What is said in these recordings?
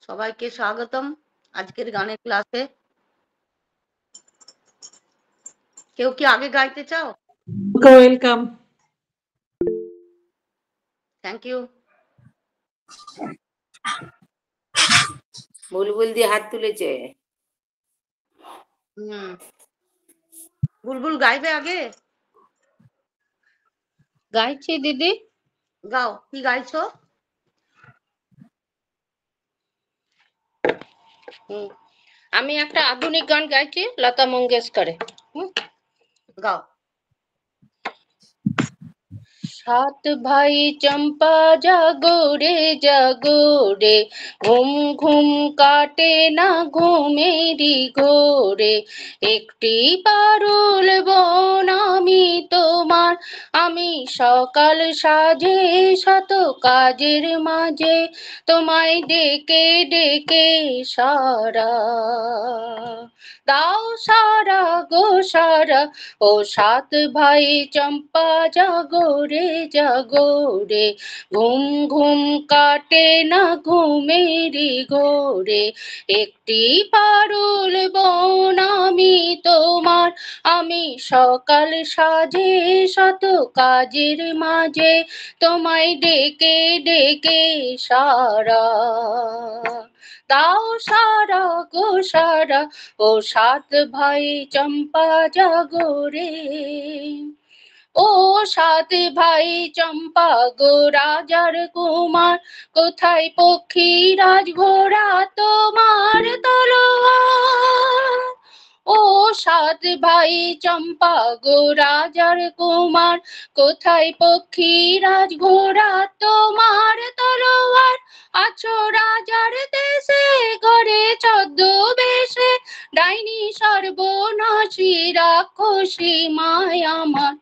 সবাইকে স্বাগতম আজকের গানের ক্লাসে। কেউ কি আগে গাইতে চাও? ওয়েলকাম। Thank you. বুলবুল দিয়ে হাত তুলেছে। বুলবুল গাইবে আগে? গাইছি দিদি। গাও, কি গাইছো? আমি একটা আধুনিক গান গাইছি লতা মঙ্গেশকরের। গাও। সাত ভাই চম্পা জাগো রে, ঘুম ঘুম কাটে না ঘুমেরি ঘোরে, একটি পারুল বন আমি তোমার, আমি সকাল সাজে শত কাজের মাঝে তোমায় ডেকে ডেকে সারা দাও সারা গো সারা, ও সাত ভাই চম্পা জাগো রে, ঘুম ঘুম কাটে না ঘুমেরি ঘোরে, একটি পারুল বন আমি তোমার, আমি সকাল সাজে শত কাজের মাঝে তোমায় ডেকে ডেকে সারা দাও সারা গো সারা, ও সাত ভাই চম্পা জাগো রে। ও সাত ভাই চম্পা গো রাজার কুমার, কোথায় পক্ষী রাজ ঘোড়া তোমার তলোয়ার। ও সাত ভাই চম্পা গো রাজার কুমার, কোথায় পক্ষী রাজ ঘোড়া তোমার তলোয়ার। আছো রাজার দেশে ঘরে ছদ্মবেশে, ডাইনি সর্বনাশী রাক্ষসী মায় আমার।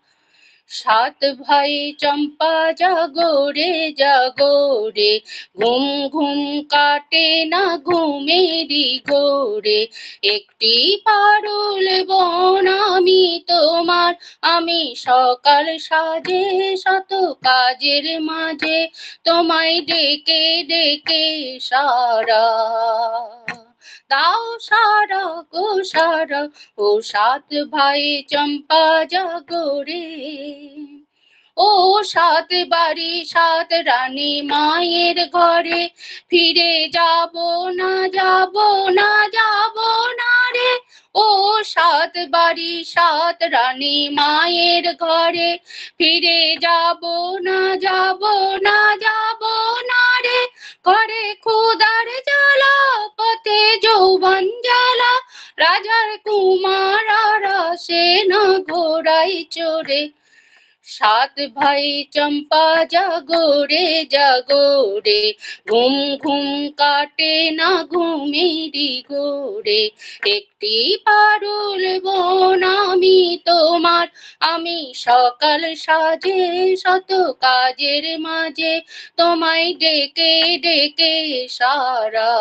সাত ভাই চম্পা জাগো রে, ঘুম ঘুম কাটে না ঘুমেরি ঘোরে, একটি পারুল বন আমি তোমার, আমি সকাল সাজে শত কাজের মাঝে তোমায় ডেকে ডেকে সারা দাও সারা গো সারা, ও সাত ভাই চম্পা জাগো রে। ও সাত বাড়ি সাত রানী মায়ের ঘরে, ফিরে যাব না যাব না যাব না রে। ও সাত বাড়ি সাত রানী মায়ের ঘরে, ফিরে যাব না যাব না যাব না রে। ঘরে ক্ষুধার জ্বালা পথে যৌবন জ্বালা, রাজার কুমার আর আসে না ঘোড়ায় চড়ে। সাত ভাই চম্পা জাগো রে, ঘুম ঘুম কাটে না ঘুমেরি ঘোরে, একটি পারুল বন আমি তোমার, আমি সকাল সাজে শত কাজের মাঝে তোমায় ডেকে ডেকে সারা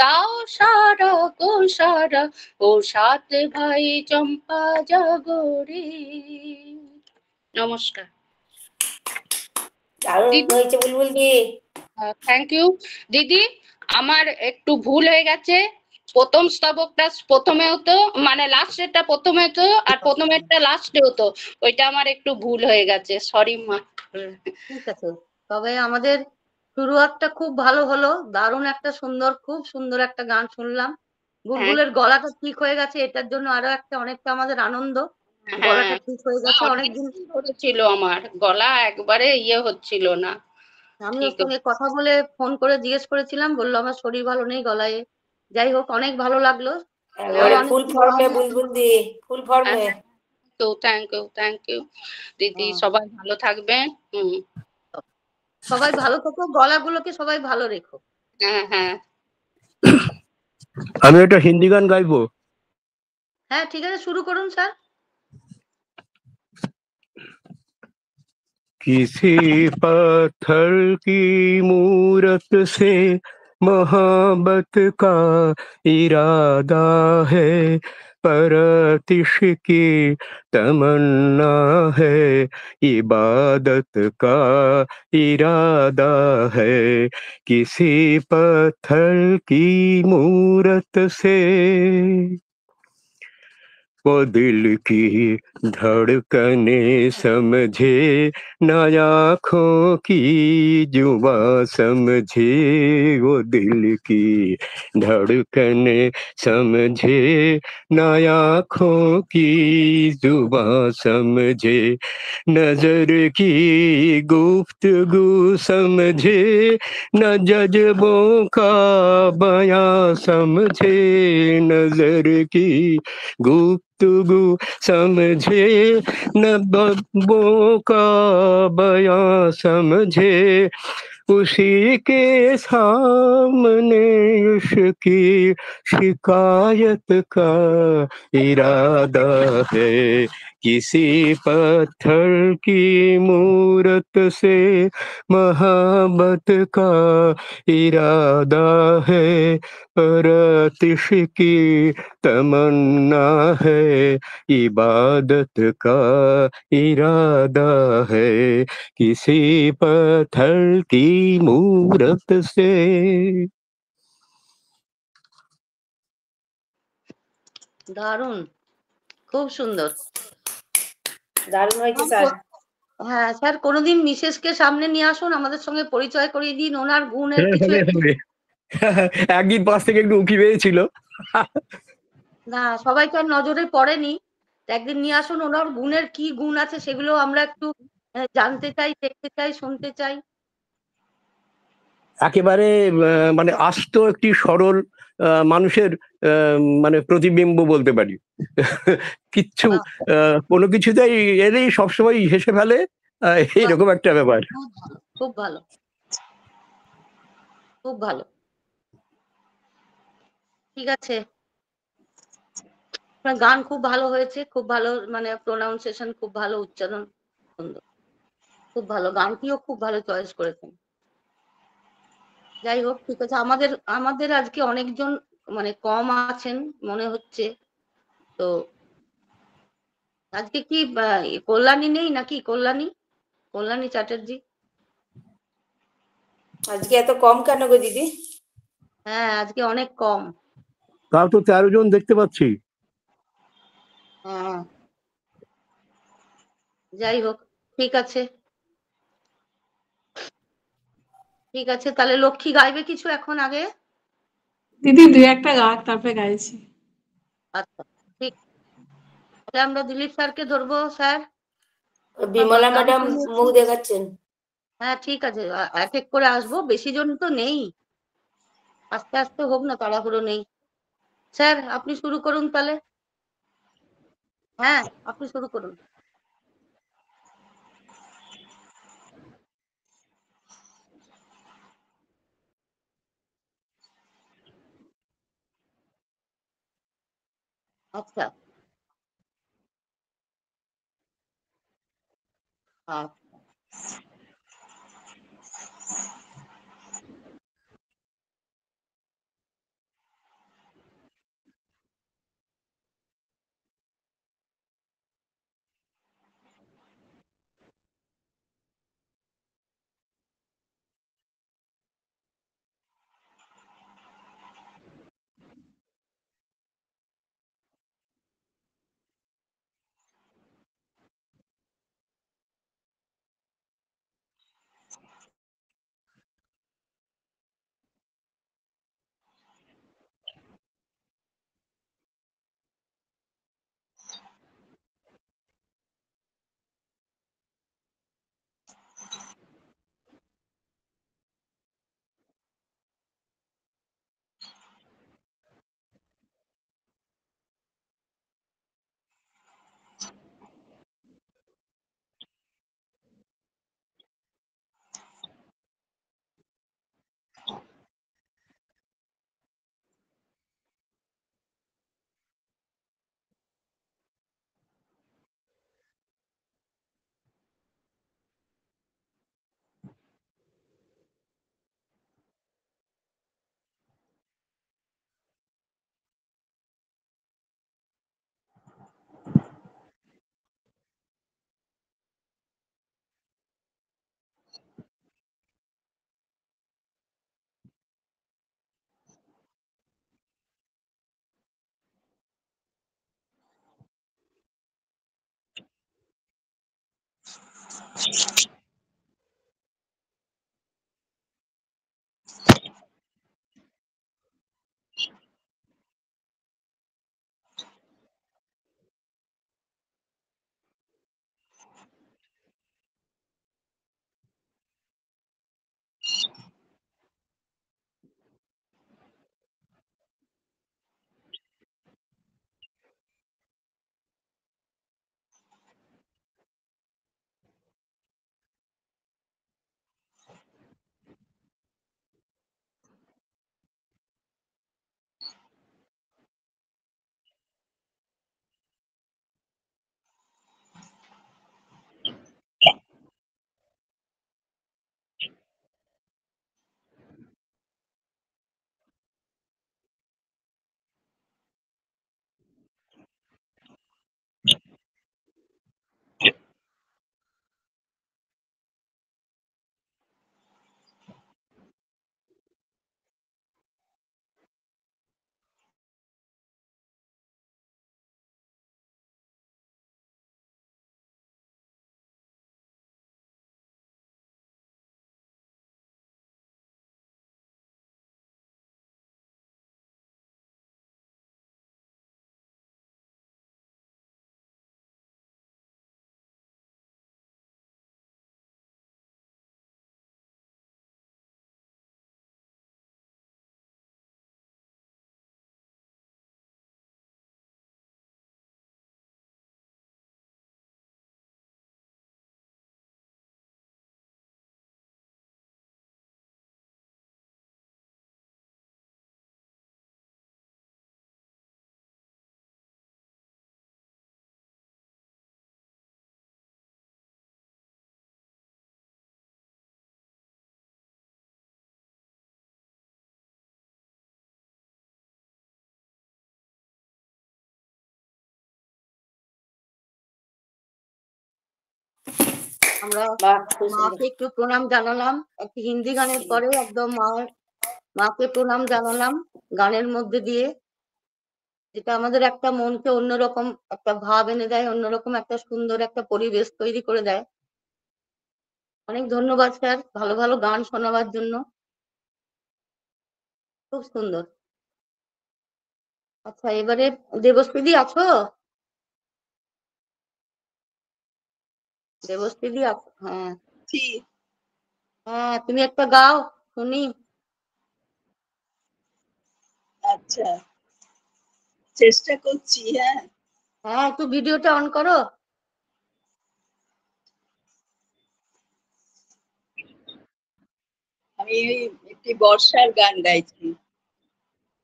দাও সারা গো সারা, ও সাত ভাই চম্পা জাগো রে। নমস্কার। দারুণ হয়েছে বুলবুল দি। থ্যাংক ইউ দিদি। আমার একটু ভুল হয়ে গেছে, প্রথম স্তবকটা প্রথমে হতো, মানে লাস্টেরটা প্রথমে হতো আর প্রথমেরটা লাস্টে হতো, ওইটা আমার একটু ভুল হয়ে গেছে, সরি মা। ঠিক আছে, তবে আমাদের শুরুয়াতটা খুব ভালো হলো, দারুণ একটা সুন্দর, খুব সুন্দর একটা গান শুনলাম। বুলবুলের গলাটা ঠিক হয়ে গেছে, এটার জন্য আরো একটা অনেকটা আমাদের আনন্দ। গলাটা ঠিক হয়ে গেছে, অনেকদিন ছিল আমার গলা একবারে ইয়ে হচ্ছিল না। আমি ওর সঙ্গে কথা বলে ফোন করে জিজ্ঞেস করেছিলাম, বললো আমার শরীর ভালো নেই গলায়। যাই হোক, অনেক ভালো লাগলো। ফুল ফর্মে বুলবুল দি, ফুল ফর্মে। তো থ্যাংক ইউ দিদি, সবাই ভালো থাকবেন। সবাই ভালো থাকো, গলাগুলোকে সবাই ভালো রেখো। হ্যাঁ হ্যাঁ। আমি একটা হিন্দি গান গাইবো। হ্যাঁ ঠিক আছে, শুরু করুন স্যার। किसी पत्थर की मूरत से मोहब्बत का इरादा है, परतिश की तमन्ना है, इबादत का इरादा है, किसी पत्थर की मूरत से वो दिल की धड़कने समझे, न आँखों की जुबां समझे, वो दिल की धड़कने समझे, न आँखों की जुबां समझे, नजर की गुफ्तगू समझे, न जज्बों का बयां समझे, नजर की गुफ्तगू समझे, न बब्बों का बयां समझे, उसी के सामने उसकी शिकायत का इरादा है, किसी पत्थर की मूरत से मोहब्बत का इरादा है, परतिश की तमन्ना है, इबादत का इरादा है, किसी पत्थर की मूरत से। দারুণ, খুব সুন্দর। দারুণ হয়েছে স্যার। হ্যাঁ স্যার, কোনোদিন মিসেসকে সামনে নিয়ে আসুন, আমাদের সঙ্গে পরিচয় করিয়ে দিন, ওনার গুণের কিছু একটু। একদিন পাশ থেকে একটু উঁকি পেয়েছিল। না, সবাই তো আর নজরে পড়েনি। একদিন নিয়ে আসুন, ওনার গুণের কি গুণ আছে সেগুলো আমরা একটু জানতে চাই, দেখতে চাই, শুনতে চাই। একেবারে মানে আস্ত একটি সরল মানুষের মানে প্রতিবিম্ব বলতে পারি। কিচ্ছু বাহ, কোনো কিছুতেই এলেই সবসময় হেসে ফেলে, বাহ, এইরকম একটা ব্যাপার। খুব ভালো, খুব ভালো, খুব ভালো। ঠিক আছে, আপনার গান খুব ভালো হয়েছে, খুব ভালো, মানে প্রোনাউন্সিয়েশন খুব ভালো, উচ্চারণ সুন্দর, খুব ভালো, গানটিও খুব ভালো চয়েস করেছেন। যাই হোক, ঠিক আছে, আমাদের আমাদের আজকে অনেকজন মানে কম আছেন মনে হচ্ছে। তো আজকে কি কল্যাণী নেই নাকি? কল্যাণী, কল্যাণী চ্যাটার্জি? আজকে এত কম কেন গো দিদি? হ্যাঁ, আজকে অনেক কম। তাও তো 13 জন দেখতে পাচ্ছি। হ্যাঁ, যাই হোক, ঠিক আছে, ঠিক আছে, তাহলে লক্ষ্মী গাইবে কিছু এখন আগে? দিদি দুই একটা গাক তারপরে গাইছি। আচ্ছা, ঠিক, তাহলে আমরা দিলীপ স্যারকে ধরবো। স্যার, বিমলা গান ম্যাডাম শুনিয়েছি। মুখ দেখাচ্ছেন। হ্যাঁ, ঠিক আছে, এক এক করে আসবো, বেশি জন তো নেই, আস্তে আস্তে হোক না, তাড়াহুড়ো নেই। স্যার, আপনি শুরু করুন তাহলে। হ্যাঁ, আপনি শুরু করুন। আচ্ছা, আচ্ছা। আমরা বাহ, খুব সুন্দর। মাকে একটু প্রণাম জানালাম, একটি হিন্দি গানের পরে একদম মাকে প্রণাম জানালাম গানের মধ্যে দিয়ে, যেটা আমাদের একটা মনকে অন্যরকম একটা ভাব এনে দেয়, অন্যরকম একটা সুন্দর একটা পরিবেশ তৈরি করে দেয়। অনেক ধন্যবাদ স্যার ভালো ভালো গান শোনাবার জন্য, খুব সুন্দর। আচ্ছা, এবারে দেবশ্রীদি আছো? দেবশ্রীদি আছো? হ্যাঁ হ্যাঁ, তুমি একটা গাও শুনি। আচ্ছা, চেষ্টা করছি। হ্যাঁ, হ্যাঁ, একটু ভিডিওটা অন করো। আমি একটি বর্ষার গান গাইছি।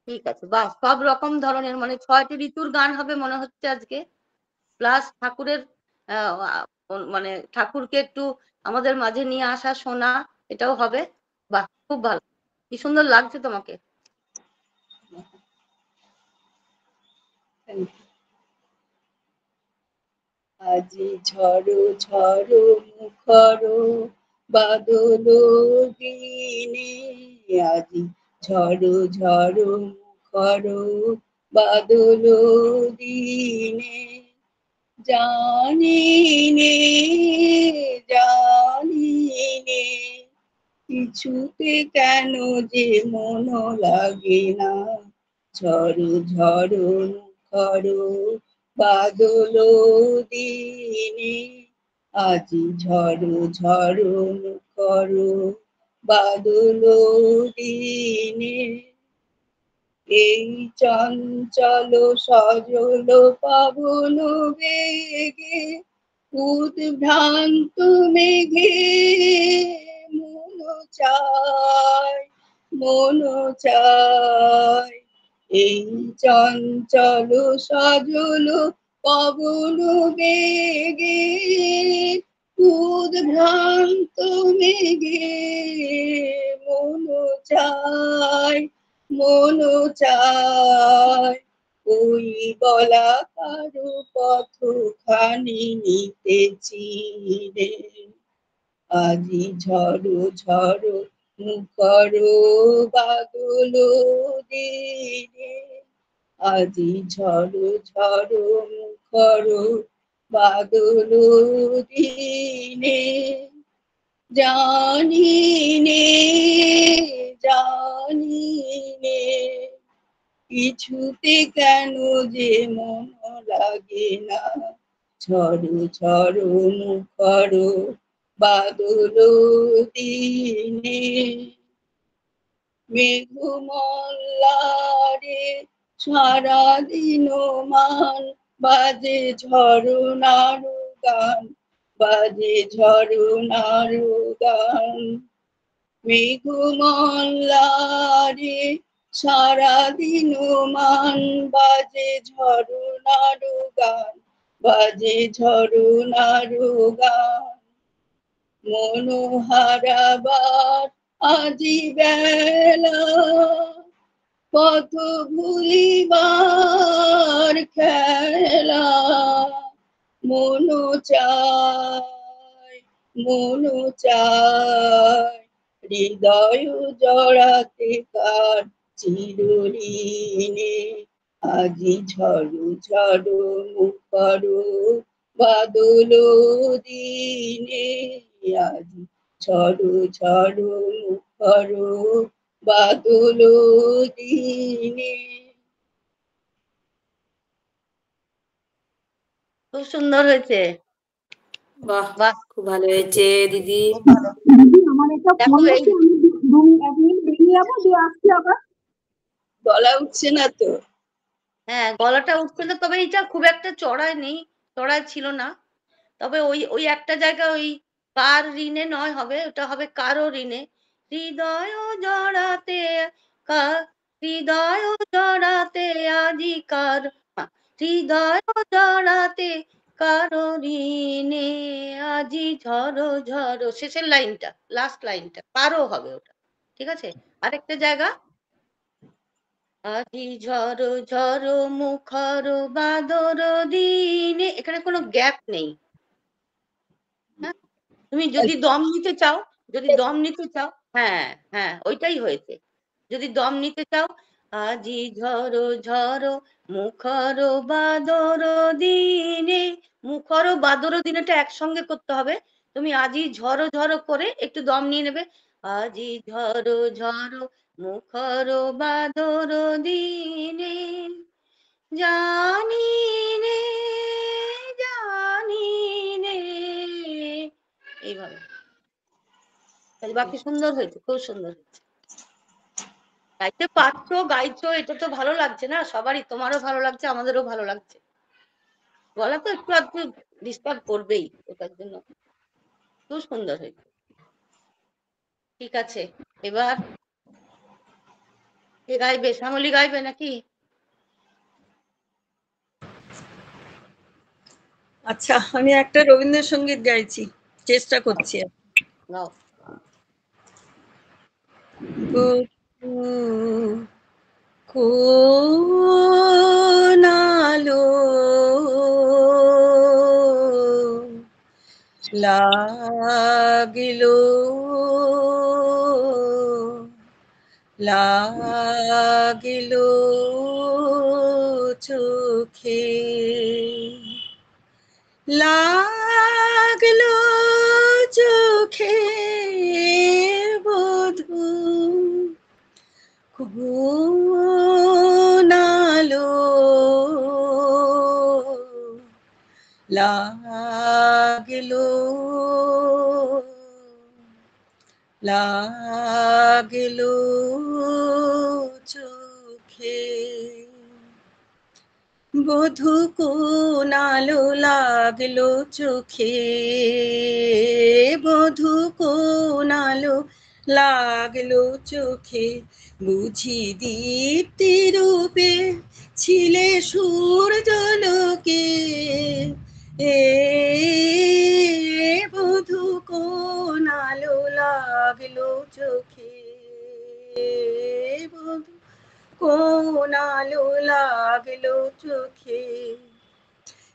ঠিক আছে, বাহ, সব রকম ধরনের মানে 6টি ঋতুর গান হবে মনে হচ্ছে আজকে, প্লাস ঠাকুরের মানে ঠাকুরকে একটু আমাদের মাঝে নিয়ে আসা শোনা, এটাও হবে। বাহ, খুব ভালো, কি সুন্দর লাগছে তোমাকে। আজি ঝড়ো ঝড়ো মুখর বাদল দিনে, আজি ঝড়ো ঝড়ো মুখর বাদল দিনে, জানি নে জানি নে কিছুতে কেন যে মন লাগে না, ঝড়ো ঝড়ো মুখর বাদল দিনে, আজি ঝড়ো ঝড়ো মুখর বাদল দিনে, এই চঞ্চল সজল পাবন বেগে উদ্ভ্রান্ত মেঘে মন চায় মন চায়, এই চঞ্চল সজল পবন বেগে উদ্ভ্রান্ত মেঘে মন চায় মন চায়, ওই বলা কারো পথ খানি নিতেছি রে, আজি ঝড়ো ঝড়ো মুখর বাদল দিনে, আজি ঝড়ো ঝড়ো মুখর বাদল দিনে জানি নে কিছুতে কেন যে মন লাগে না ঝড় ঝড় মুখর বাদল দিনে মেঘমল্লারে সারাদিন মান বাজে ঝরনার গান বাজে ঝরনার গান মেঘমল্লারে সারাদিন মান বাজে ঝরনার গান বাজে ঝরনার গান মনোহারাবার আজি বেলা পথ ভুলিবার খেলা মনো চায় হৃদয় জড়াতে কার চিরঋণে আজি ঝড় ঝড় মুখর বাদল দিনে আজি ঝড় ঝড় মুখর বাদল দিনে। খুব সুন্দর হয়েছে। বাহ বাহ, খুব ভালো হয়েছে দিদি। খুব ভালো। দিদি আমার একটা দেখো ফোন এই আছে, আমি 1 মিনিট বেরিয়ে যাবো, দিয়ে আসছি আবার। গলা উঠছে না তো? হ্যাঁ, গলাটা উঠছে না, তবে এটা খুব একটা চড়ায় নেই, চড়ায় ছিল না। তবে ওই ওই একটা জায়গা ওই কার ঋণে নয় হবে, ওটা হবে কারো ঋণে। হৃদয় জড়াতে হৃদয় জড়াতে আজি কার হৃদয় জড়াতে কারো ঋণে আজি ঝড়ো ঝড়ো, শেষের লাইনটা, লাস্ট লাইনটা কারো হবে ওটা। ঠিক আছে, আরেকটা জায়গা আজি ঝড়ো ঝড়ো মুখর বাদর দিনে, এখানে কোনো গ্যাপ নেই। হ্যাঁ, তুমি যদি দম নিতে চাও, হ্যাঁ হ্যাঁ ওইটাই হয়েছে। যদি দম নিতে চাও, আজি ঝড়ো ঝড়ো মুখর বাদর দিনে, মুখর বাদর দিনেটা একসঙ্গে করতে হবে। তুমি আজি ঝড়ো ঝড়ো করে একটু দম নিয়ে নেবে, আজি ঝড়ো ঝড়ো মুখর বাদর দিনে জানি নে জানি নে, এইভাবে। বাকি সুন্দর হয়েছে, খুব সুন্দর হয়েছে। গাইতে পারছো, গাইছো, এটা তো ভালো লাগছে না সবারই, তোমারও ভালো লাগছে, আমাদেরও ভালো লাগছে। গলা তো একটু আধটু ডিস্টার্ব করবেই, ওটার জন্য খুব সুন্দর হয়েছে। ঠিক আছে, এবার কে গাইবে? শ্যামলী গাইবে নাকি? আচ্ছা, আমি একটা রবীন্দ্রসঙ্গীত গাইছি, চেষ্টা করছি। গাও। কোন আলো লাগিল লাগিল চোখে লাগলো চোখে বধূ কোন আলো লাগলো লাগলো চোখে বধূ কোন আলো লাগলো চোখে বধূ কোন আলো লাগলো চোখে বুঝি দীপ্তি রূপে ছিলে সূর্যলোকে এ বধূ কোন আলো লাগলো চোখে বধূ কোন আলো লাগলো চোখে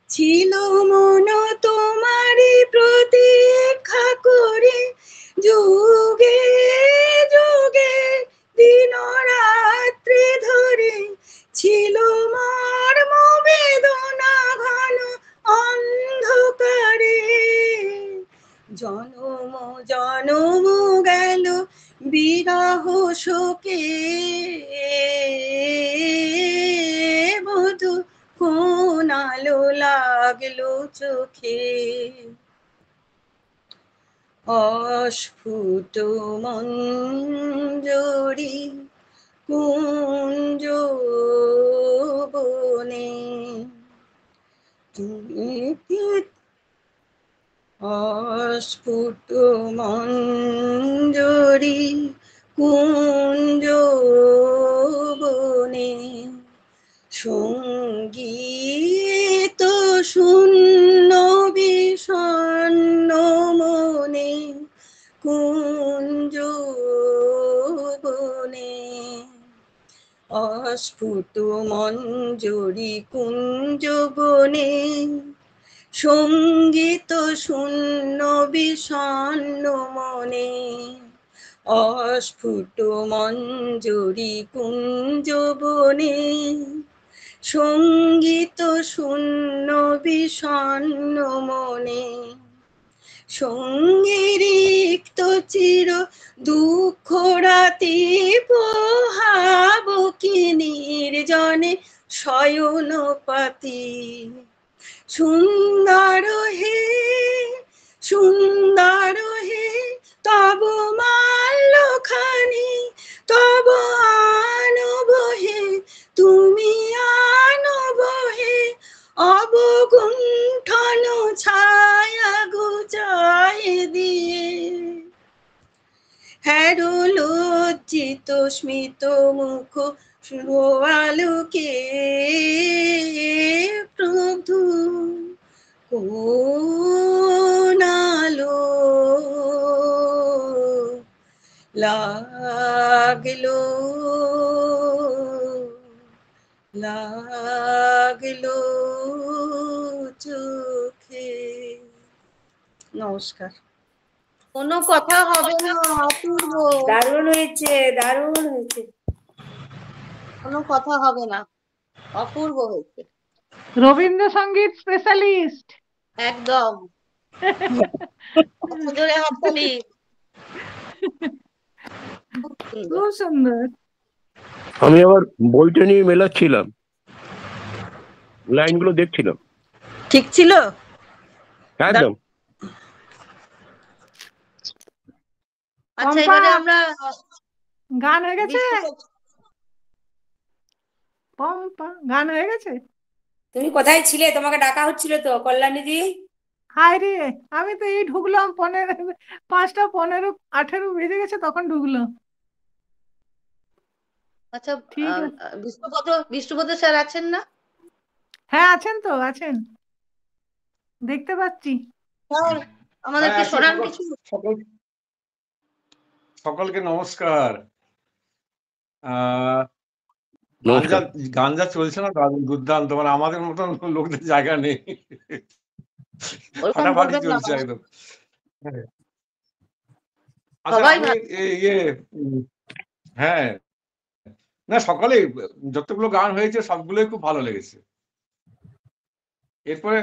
ছিল মন তোমারই প্রতীক্ষা করে যুগে যুগে দিন রাত্রি ধরে ছিল মর্ম বেদনা ঘন অন্ধ মধু কোন আলো লাগলো চোখে, অস্ফুট মঞ্জরি কুঞ্জ বনে, তুমি অস্ফুট মঞ্জরি কুঞ্জ বনে, সঙ্গীত শূন্য বিষণ্ণ মনে কুঞ্জ বনে, অস্ফুট মঞ্জরি কুঞ্জ বনে, সঙ্গীত শূন্য বিষণ্ণ মনে, অস্ফুট মঞ্জরি কুঞ্জ বনে, সঙ্গীত শূন্য বিষণ্ণ মনে, সঙ্গে রিক্ত চির দুঃখ রাতি পোহাবো কি নির্জনে শয়ন পাতি, সুন্দর হে সুন্দর হে তব মাল্যখানি, তব আনব হে তুমি আনব হে, অবগুণ্ঠন ছায়া গুজায় দিয়ে, হ্যারো লজ্জিত স্মিত মুখ আলোকে প্রভু কোন আলো লাগলো লাগলো চোখে। নমস্কার। কোনো কথা হবে না, অপূর্ব, দারুণ হয়েছে, দারুণ হয়েছে। কোনো কথা হবে না, অপূর্ব হয়েছে রবীন্দ্রসঙ্গীত স্পেশালিস্ট। একদম। জোরে হাততালি। খুব সুন্দর। খুব সুন্দর। আমি আবার বইটা নিয়ে মেলাচ্ছিলাম, লাইনগুলো দেখছিলাম। ঠিক ছিল? একদম। আচ্ছা, এবারে আমরা গান হয়ে গেছে? বিশ্বকাপ- পম্পা গান হয়ে গেছে? তুমি কোথায় ছিলে? তোমাকে ডাকা হচ্ছিল তো, কল্যাণী দি। হায় রে, আমি তো এই ঢুকলাম 5টা 15 18 বেজে গেছে তখন ঢুকলাম। আচ্ছা, ঠিক আছে। বিষ্ণুপদ স্যার আছেন না? হ্যাঁ আছেন তো, আছেন, দেখতে পাচ্ছি। স্যার, আমাদেরকে হ্যাঁ, শোনান সকল- কিছু। সকলকে নমস্কার। নমস্কার। গান যা চলছে না দারুণ দুর্দান্ত, মানে আমাদের মতন লোকদের জায়গা নেই, ওরকম ফাটাফাটি বলবেন না। চলছে একদম। আচ্ছা, সবাই আমি ভালো। হ্যাঁ, না সকালে যতগুলো গান হয়েছে সবগুলোই খুব ভালো লেগেছে। এরপরে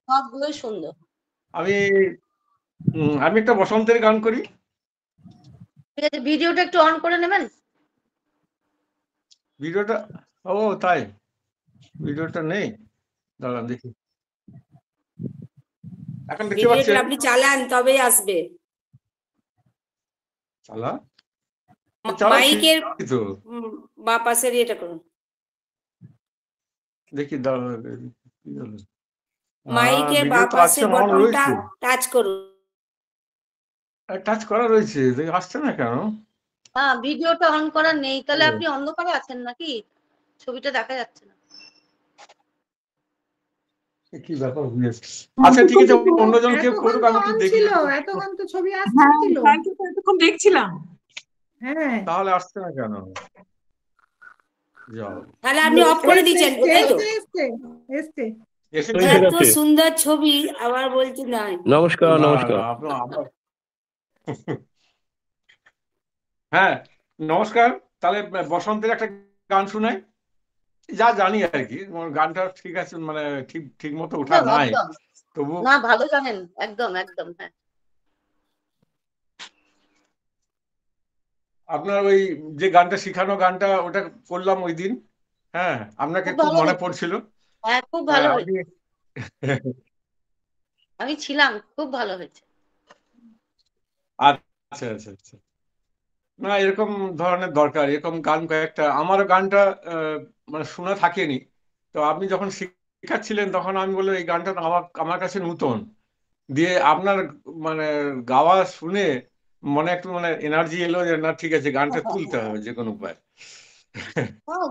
সবগুলোই সুন্দর। আমি আমি একটা বসন্তের গান করি। ঠিক আছে, ভিডিওটা একটু অন করে নেবেন। ভিডিওটা, ও তাই, ভিডিওটা নেই, দাঁড়ান দেখি। এখন দেখতে ভিডিওটা পাচ্ছেন? আপনি চালান তবেই আসবে। চালা মাইকের তো বা পাশের এটা করুন, দেখি, মাইকের বা পাশে বটনটা টাচ করুন। টাচ করা রয়েছে, আসছে না কেন? হ্যাঁ, ভিডিওটা অন করা নেই, তাহলে আপনি অন্ধকারে আছেন নাকি? ছবিটা দেখা যাচ্ছে না। কি ব্যাপার হয়েছে? আচ্ছা ঠিক আছে, অন্যজন কেউ করুক, আমি একটু দেখি। এতক্ষণ তো ছবি আসছিল। এতক্ষণ দেখছিলাম। হ্যাঁ, তাহলে আসছে না কেন? যাও, তাহলে আপনি অফ করে দিচ্ছেন, তাই তো? এসছে। এসেছে। এত সুন্দর ছবি, আবার বলছি নাই। নমস্কার, না, নমস্কার। না, আপনার আবার হ্যাঁ, নমস্কার। তাহলে বসন্তের একটা গান শোনাই, যা জানি আর কি। গানটা ঠিক আছে, মানে ঠিক মতো ওঠা একদম, নাই, একদম। তবু না, ভালো জানেন, একদম একদম। হ্যাঁ, আপনার ওই যে গানটা শিখানো গানটা ওটা করলাম ওই দিন। হ্যাঁ, আপনাকে খুব খুব ভালো মনে হয়েছে। পড়ছিল। হ্যাঁ, খুব ভালো আপনি হয়েছে। আমি ছিলাম, খুব ভালো হয়েছে। আচ্ছা আচ্ছা আচ্ছা। না, এরকম ধরনের দরকার, এরকম গান কয়েকটা। আমারও গানটা মানে শোনা থাকেনি, তো আপনি যখন শেখাচ্ছিলেন তখন আমি বললাম এই গানটা তো আমার আমার কাছে নতুন। দিয়ে আপনার মানে গাওয়া শুনে মনে একটু মানে এনার্জি এলো যে না ঠিক আছে, গানটা তুলতে হবে যে কোনো উপায়।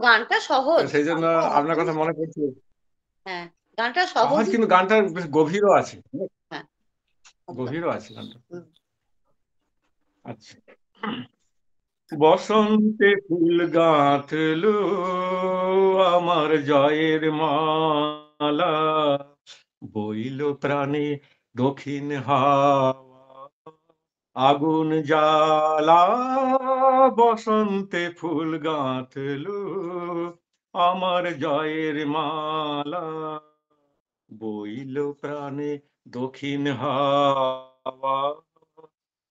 গানটা তো সহজ, সেই জন্য গানটা আপনার একদম কথা মনে পড়ছে। হ্যাঁ, গানটা সহজ, সহজই। কিন্তু গানটা বেশ গভীরও আছে। হ্যাঁ, একদম। গভীরও আছে গানটা। হুম। আচ্ছা। বসন্তে ফুল গাঁথলো আমার জয়ের মালা, বইল প্রাণে দক্ষিণ হাওয়া, আগুন জ্বালা। বসন্তে ফুল গাঁথলো আমার জয়ের মালা, বইল প্রাণে দক্ষিণ হাওয়া,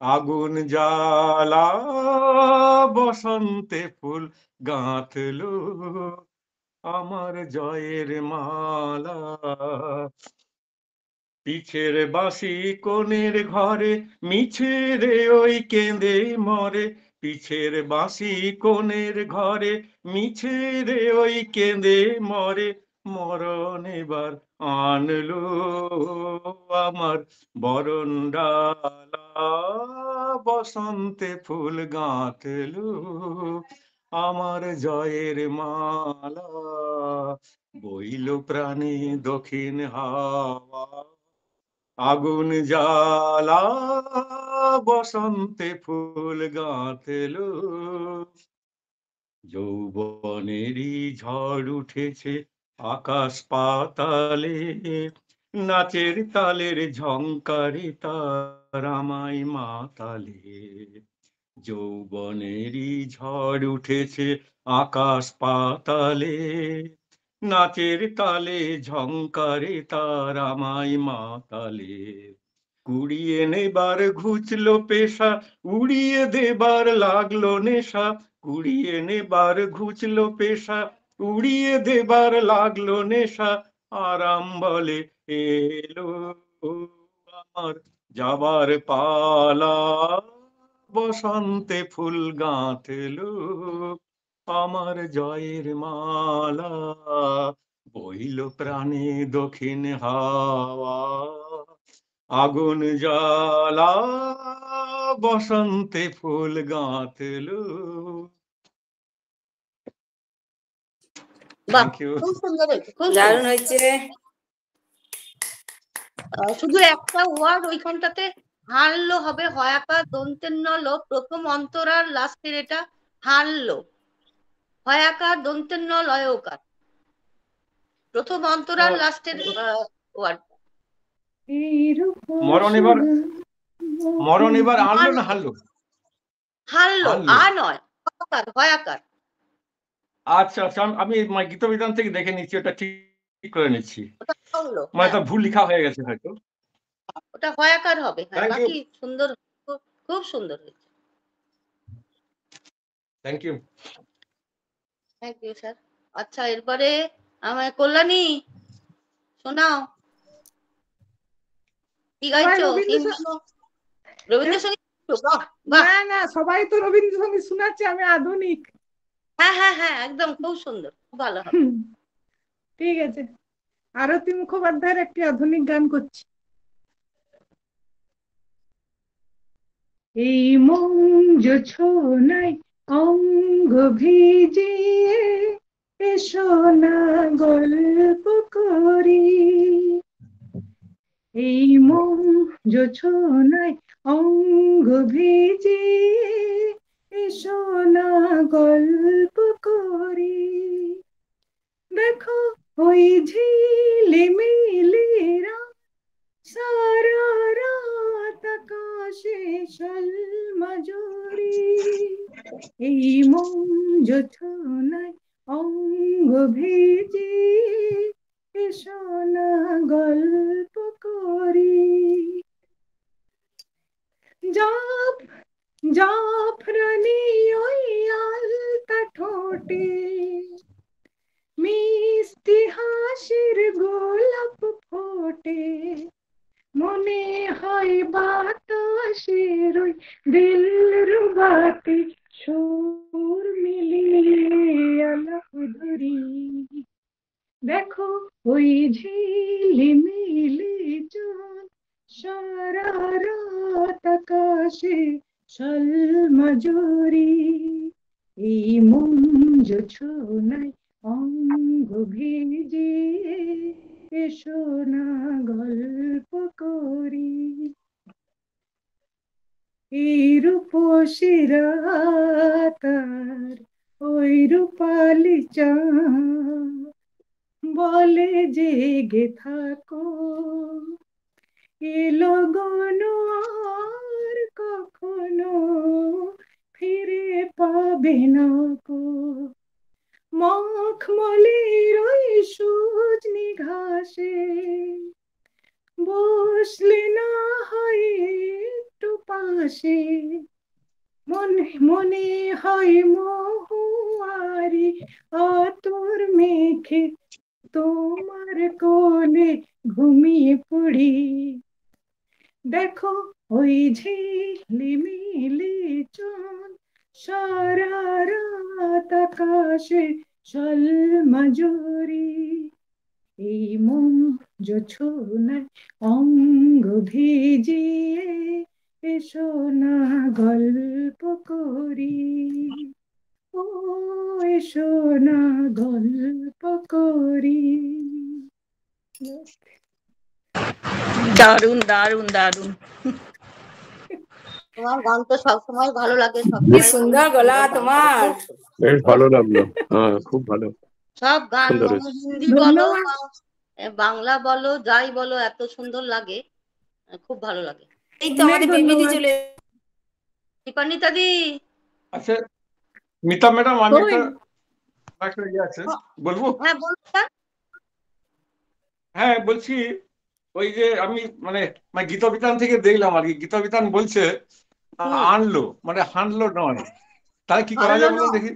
আগুন জ্বালা। বসন্তে ফুল গাঁথলো আমার জয়ের মালা, পিছের বাঁশি কোণের ঘরে মিছে রে ওই কেঁদে মরে, পিছের বাঁশি কোণের ঘরে মিছে রে ওই কেঁদে মরে, মরণ এবার আনলো আমার বরণ ডালা। বসন্তে ফুল গাঁথলো আমার জয়ের মালা, বইল প্রাণে দক্ষিণ হাওয়া, আগুন জ্বালা। বসন্তে ফুল গাঁথলো যৌবনেরই ঝড় উঠেছে আকাশ পাতালে, নাচের তালের ঝংকারে তার আমায় মাতালে। যৌবনেরই ঝড় উঠেছে আকাশ পাতালে, নাচের তালে ঝংকারে তার আমায় মাতালে। কুড়িয়ে নেবার ঘুচলো পেশা, উড়িয়ে দেবার লাগলো নেশা, কুড়িয়ে নেবার ঘুচলো পেশা, উড়িয়ে দেবার লাগলো নেশা। আরাম বলে এলো আমার যাবার পালা, বসন্তে ফুল গাঁথলো আমার জয়ের মালা, বইল প্রাণে দক্ষিণ হাওয়া, আগুন জ্বালা। বসন্তে ফুল গাঁথলো। বাহ, থ্যাংক ইউ। খুব সুন্দর হয়েছে, খুব দারুণ সুন্দর। হয়েছে। শুধু একটা ওয়ার্ড ওইখানটাতে হারলো হবে, হয়াকার দন্তের নল প্রথম অন্তরার লাস্টের, এটা হারলো, হয়াকার দন্তের ন লয়কার, প্রথম অন্তরার লাস্টের ওয়ার্ড। মরণ এবার মরণ এবার আনলো না হারলো? হারলো, হারলো। আ নয়, হয়াকার, হয়াকার। আচ্ছা আচ্ছা, আমি গীত বিধান থেকে দেখে নিচ্ছি, ওটা ঠিক করে নিচ্ছি। ওটা হলো, মানে হ্যাঁ, তা ভুল লেখা হয়ে গেছে হয়তো। ওটা হয়াকার হবে। হ্যাঁ, থ্যাংক ইউ, বাকি সুন্দর, খুব সুন্দর হয়েছে। Thank you. Thank you sir. আচ্ছা, এরপরে আমায় কল্যাণী শোনাও, কি সবাই গাইছো? রবীন্দ্রসঙ্গীত? বাহ বাহ, না না, সবাই তো রবীন্দ্রসঙ্গীত শোনাচ্ছে, আমি আধুনিক। হ্যাঁ হ্যাঁ হ্যাঁ, একদম খুব সুন্দর, খুব ভালো হবে। ঠিক আছে, আরতি মুখোপাধ্যায়ের একটি আধুনিক গান করছি। এই মঞ্জ ছোনায় অঙ্গ ভিজিয়ে এসো না গল্প করি, এই মঞ্জ ছোনায় অঙ্গ ভিজিয়ে এসো না গল্প করি, দেখো ওই ঝিলিমিলিরা সারা রাত আকাশে সলমজুরি, এই মঞ্জ ছোনায় অঙ্গ ভিজিয়ে এসো না গল্প করি। জপ জাফরানি ওই আলতা ঠোঁটে মিষ্টি হাসির গোলাপ ফোটে, মনে হয় বাতাসের ওই দিলরুবাতে সুর মিলিয়ে আলাপ ধরি। দেখো ওই ঝিলিমিলি চাঁদ সারা রাত আকাশে সলমজুরি, এই মন জোছনায় অঙ্গ ভিজিয়ে এসো না গল্প করি। এই রূপসী রাত আর ওই রূপালি চাঁদ বলে জেগে থাকো, এলো গনো আর কখনো ফিরে পাবে না কো। মখমলের ওই সজনি ঘাসে বসলে না হয় একটু পাশে, মনে হয় মহুয়ারি আতর মেখে তোমার কোলে ঘুমিয়ে পড়ি। দেখো ওই ঝিলিমিলি চাঁদ সারা রাত আকাশে সলমজুরি, এই মন জোছনায় অঙ্গ ভিজিয়ে এসো না গল্প করি। ও এসো না গল্প করি। দারুণ দারুণ দারুণ। তোমার গান তো সবসময় ভালো লাগে, কি সবসময় সুন্দর গলা তোমার। বেশ ভালো লাগলো, হ্যাঁ খুব ভালো, সব গান সুন্দর মানে হয়েছে। হিন্দি বলো ধন্যবাদ। বা বাংলা বলো যাই বলো এত সুন্দর লাগে, খুব ভালো লাগে। এই তো অনেক আমাদের বেবিদি ধন্যবাদ। চলে দীপান্বিতা দি, আচ্ছা মিতা ম্যাডাম, আমি কই? একটা ইয়ে আছে বলবো। হ্যাঁ বলুন স্যার। হ্যাঁ বলছি, ওই যে আমি মানে গীতবিতান থেকে দেখলাম আর কি, গীতবিতান বলছে আনলো মানে হানলো নয়, তাহলে কি করা আনলো যায় বলুন নয়। দেখি।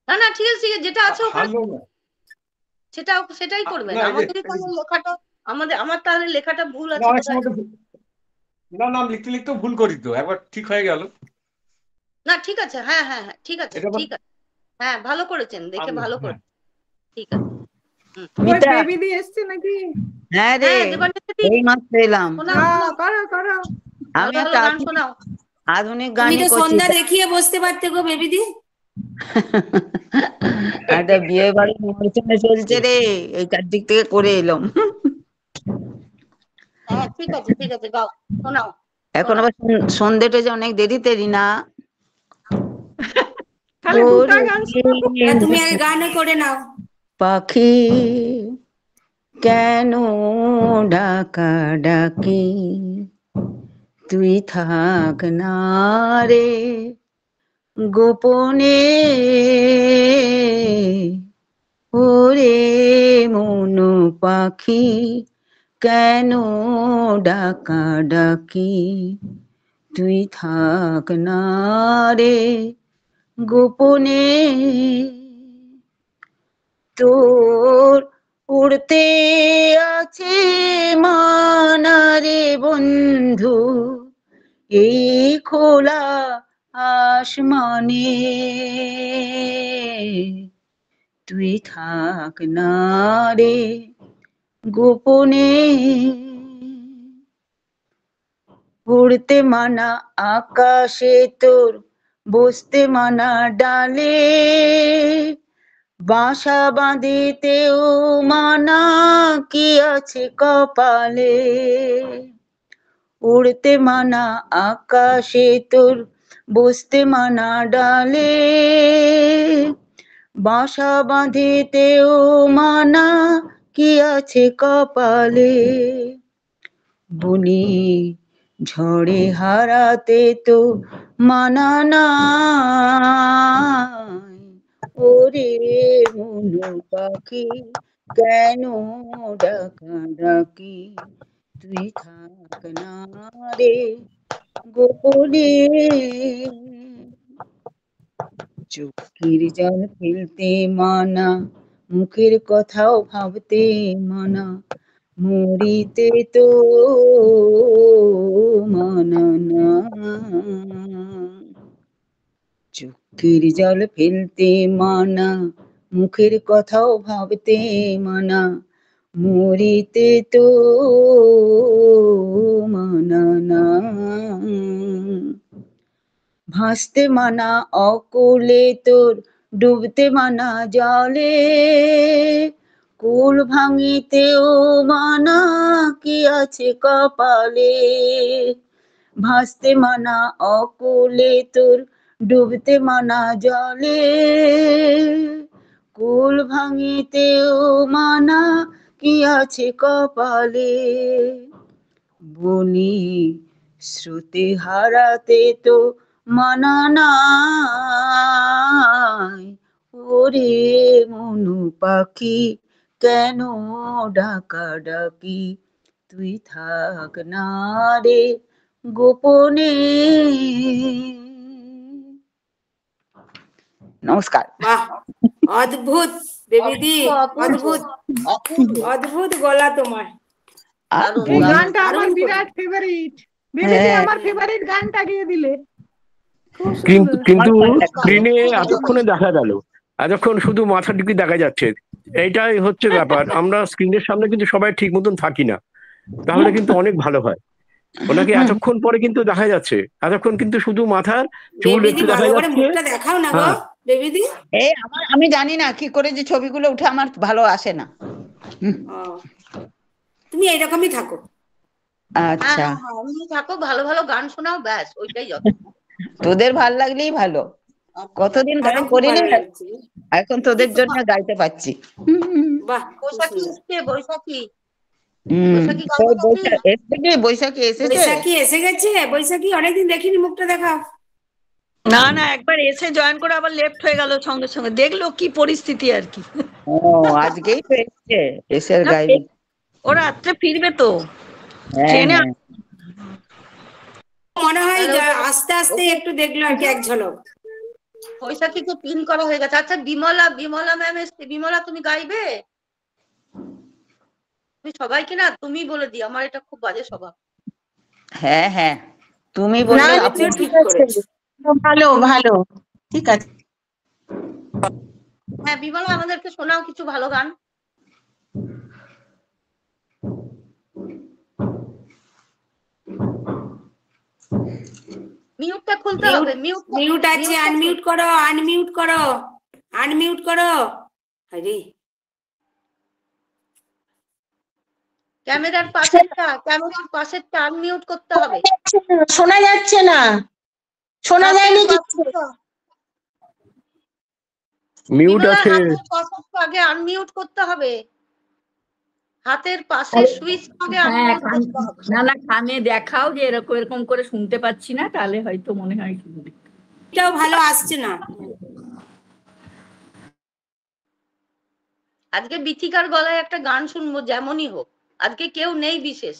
না না ঠিক আছে ঠিক আছে, যেটা আছে ওখানে হানলো না, সেটাই করবেন। না এই যে আমাদের তাহলে লেখাটা আমার তাহলে লেখাটা ভুল না, আছে অনেক বোধহয়। সময় না না লিখতে লিখতে ভুল করি তো, একবার ঠিক হয়ে গেল। না ঠিক আছে, হ্যাঁ হ্যাঁ হ্যাঁ ঠিক আছে এটা ঠিক আছে, হ্যাঁ ভালো করেছেন, দেখে ভালো হ্যাঁ। করেছেন, ঠিক আছে। ওই বেবি দি এসছে নাকি? হ্যাঁ রে, হ্যাঁ দীপান্বিতা দি, এই মাত্র এলাম। শোনাও হ্যাঁ, শোনাও, করো করো। আমি ভালো একটা ভালো গান শোনাও। আধুনিক তুমি গানই তো করছি। সন্ধ্যা দেখিয়ে বসতে পারতে গো বেবিদি। একটা বিয়ে বাড়ি অনুষ্ঠানে চলছে রে, এই চারদিক থেকে করে এলাম। হ্যাঁ ঠিক আছে গাও, শোনাও এখন শোনাও। আবার সন্ধ্যেটা যে অনেক দেরি তেরি না। খালি দুটা গান শোনাও। আর তুমি আগে গান করে নাও। পাখি কেন ডাকা ডাকি, তুই থাক না রে গোপনে, ওরে মন পাখি কেন ডাকা ডাকি, তুই থাক না রে গোপনে, তোর উড়তে আছে মানারে বন্ধু এই খোলা আসমানে, তুই থাক না রে গোপনে, উড়তে মানা আকাশে তোর বসতে মানা ডালে, বাসা বাঁধিতেও মানা কি আছে কপালে, উড়তে মানা আকাশে তোর বসতে মানা ডালে, বাসা বাঁধিতেও মানা কি আছে কপালে, বলি ঝড়ে হারাতে তো মানা নাই, ওরে মন পাখি কেন ডাকা ডাকি, তুই থাক না রে গোপনে চোখের জল ফেলতে মানা, মুখের কথাও ভাবতে মানা, মরিতে তো মানা না। চোখের জল ফেলতে মানা, মুখের কথাও ভাবতে মানা, মরিতে তো মানা না। ভাসতে মানা অকুলে তোর, ডুবতে মানা জলে, কুল ভাঙিতেও মানা কি আছে কপালে। ভাসতে মানা অকুলে তোর, ডুবতে মানা জলে, কুল ভাঙিতেও মানা কি আছে কপালে। বলি শ্রুতি হারাতে তো মানা নাই, ওরে মনু পাখি কেন ডাকা ডাকি, তুই থাক না রে গোপনে। নমস্কার। বাহ, অদ্ভুত দেবীদি, অদ্ভুত অদ্ভুত গলা তোমার। দারুণ এই দারুণ। গানটা আমার দারুণ বিরাট ফেভারিট। বেবিদি হ্যাঁ। আমার ফেভারিট গানটা গিয়ে দিলে, খুব কিন্তু সুন্দর। কিন্তু আমার ভালো লাগে। স্ক্রিনে এতক্ষণে দেখা গেল, এতক্ষণ শুধু মাথাটুকু দেখা যাচ্ছে, এইটাই হচ্ছে ব্যাপার। আমরা স্ক্রিনের সামনে কিন্তু সবাই ঠিক মতন থাকি না, তাহলে কিন্তু অনেক ভালো হয়। ওনাকে এতক্ষণ পরে কিন্তু দেখা যাচ্ছে, এতক্ষণ কিন্তু শুধু মাথার চুল দেবীদি একটু দেখা ভালো করে যাচ্ছে। মুখটা দেখাও না গো হ্যাঁ। দেবীদি। এই আমি জানি না কি করে যে ছবিগুলো উঠে, আমার ভালো আসে না। ও, তুমি এইরকমই থাকো। আচ্ছা, এমনি থাকো, ভালো ভালো গান শোনাও, ব্যাস ওইটাই যথেষ্ট। তোদের ভাল লাগলেই ভালো। কতদিন গান আমার খুব করি না, ভালো লাগছে। এখন তোদের জন্য গাইতে পারছি। বাহ, খুব বৈশাখী সুন্দর। এসছে, বৈশাখী হুম। বৈশাখী গাইবে নাকি? বৈশাখী এসেছে। বৈশাখী এসে গেছে? বৈশাখী অনেকদিন দেখিনি, মুখটা দেখাও। না না, একবার এসে জয়েন করে আবার লেফট হয়ে গেল সঙ্গে সঙ্গে, দেখলো কি পরিস্থিতি আর কি। ও আজকেই তো এসছে, এসে না, গাইবে। ও রাত্রে ফিরবে তো হ্যাঁ ট্রেনে। হ্যাঁ। মনে হয় তাহলে আস্তে আস্তে একটু দেখলো আর কি, এক ঝলক। বৈশাখীকে পিন করা হয়ে গেছে। আচ্ছা বিমলা ম্যাম এসছে, বিমলা তুমি গাইবে? তুমি সবাইকে না তুমি বলে দিও, আমার এটা খুব বাজে স্বভাব। হ্যাঁ হ্যাঁ, তুমি বললে করেছো, ঠিক করেছো। ভালো ভালো, ঠিক আছে। হ্যাঁ বিমলা, আমাদেরকে শোনাও কিছু ভালো গান। মিউটটা খুলতে হবে, মিউট আছে, আনমিউট করো, আনমিউট করো, আনমিউট করো। আরে ক্যামেরার পাশেরটা আনমিউট করতে হবে। শোনা যাচ্ছে না, শোনা যায়নি কিছু। মিউট বিমলা, আছে। হাতের পাশেরটা আগে আনমিউট করতে হবে, হাতের পাশের সুইচ আগে আনমিউট করতে হবে। না না, কানে দেখাও যে এরকম এরকম করে শুনতে পাচ্ছি না, তাহলে হয়তো মনে হয় শুনবে। এটাও ভালো আসছে না। আজকে বিথিকার গলায় একটা গান শুনবো, যেমনই হোক। আজকে কেউ নেই বিশেষ।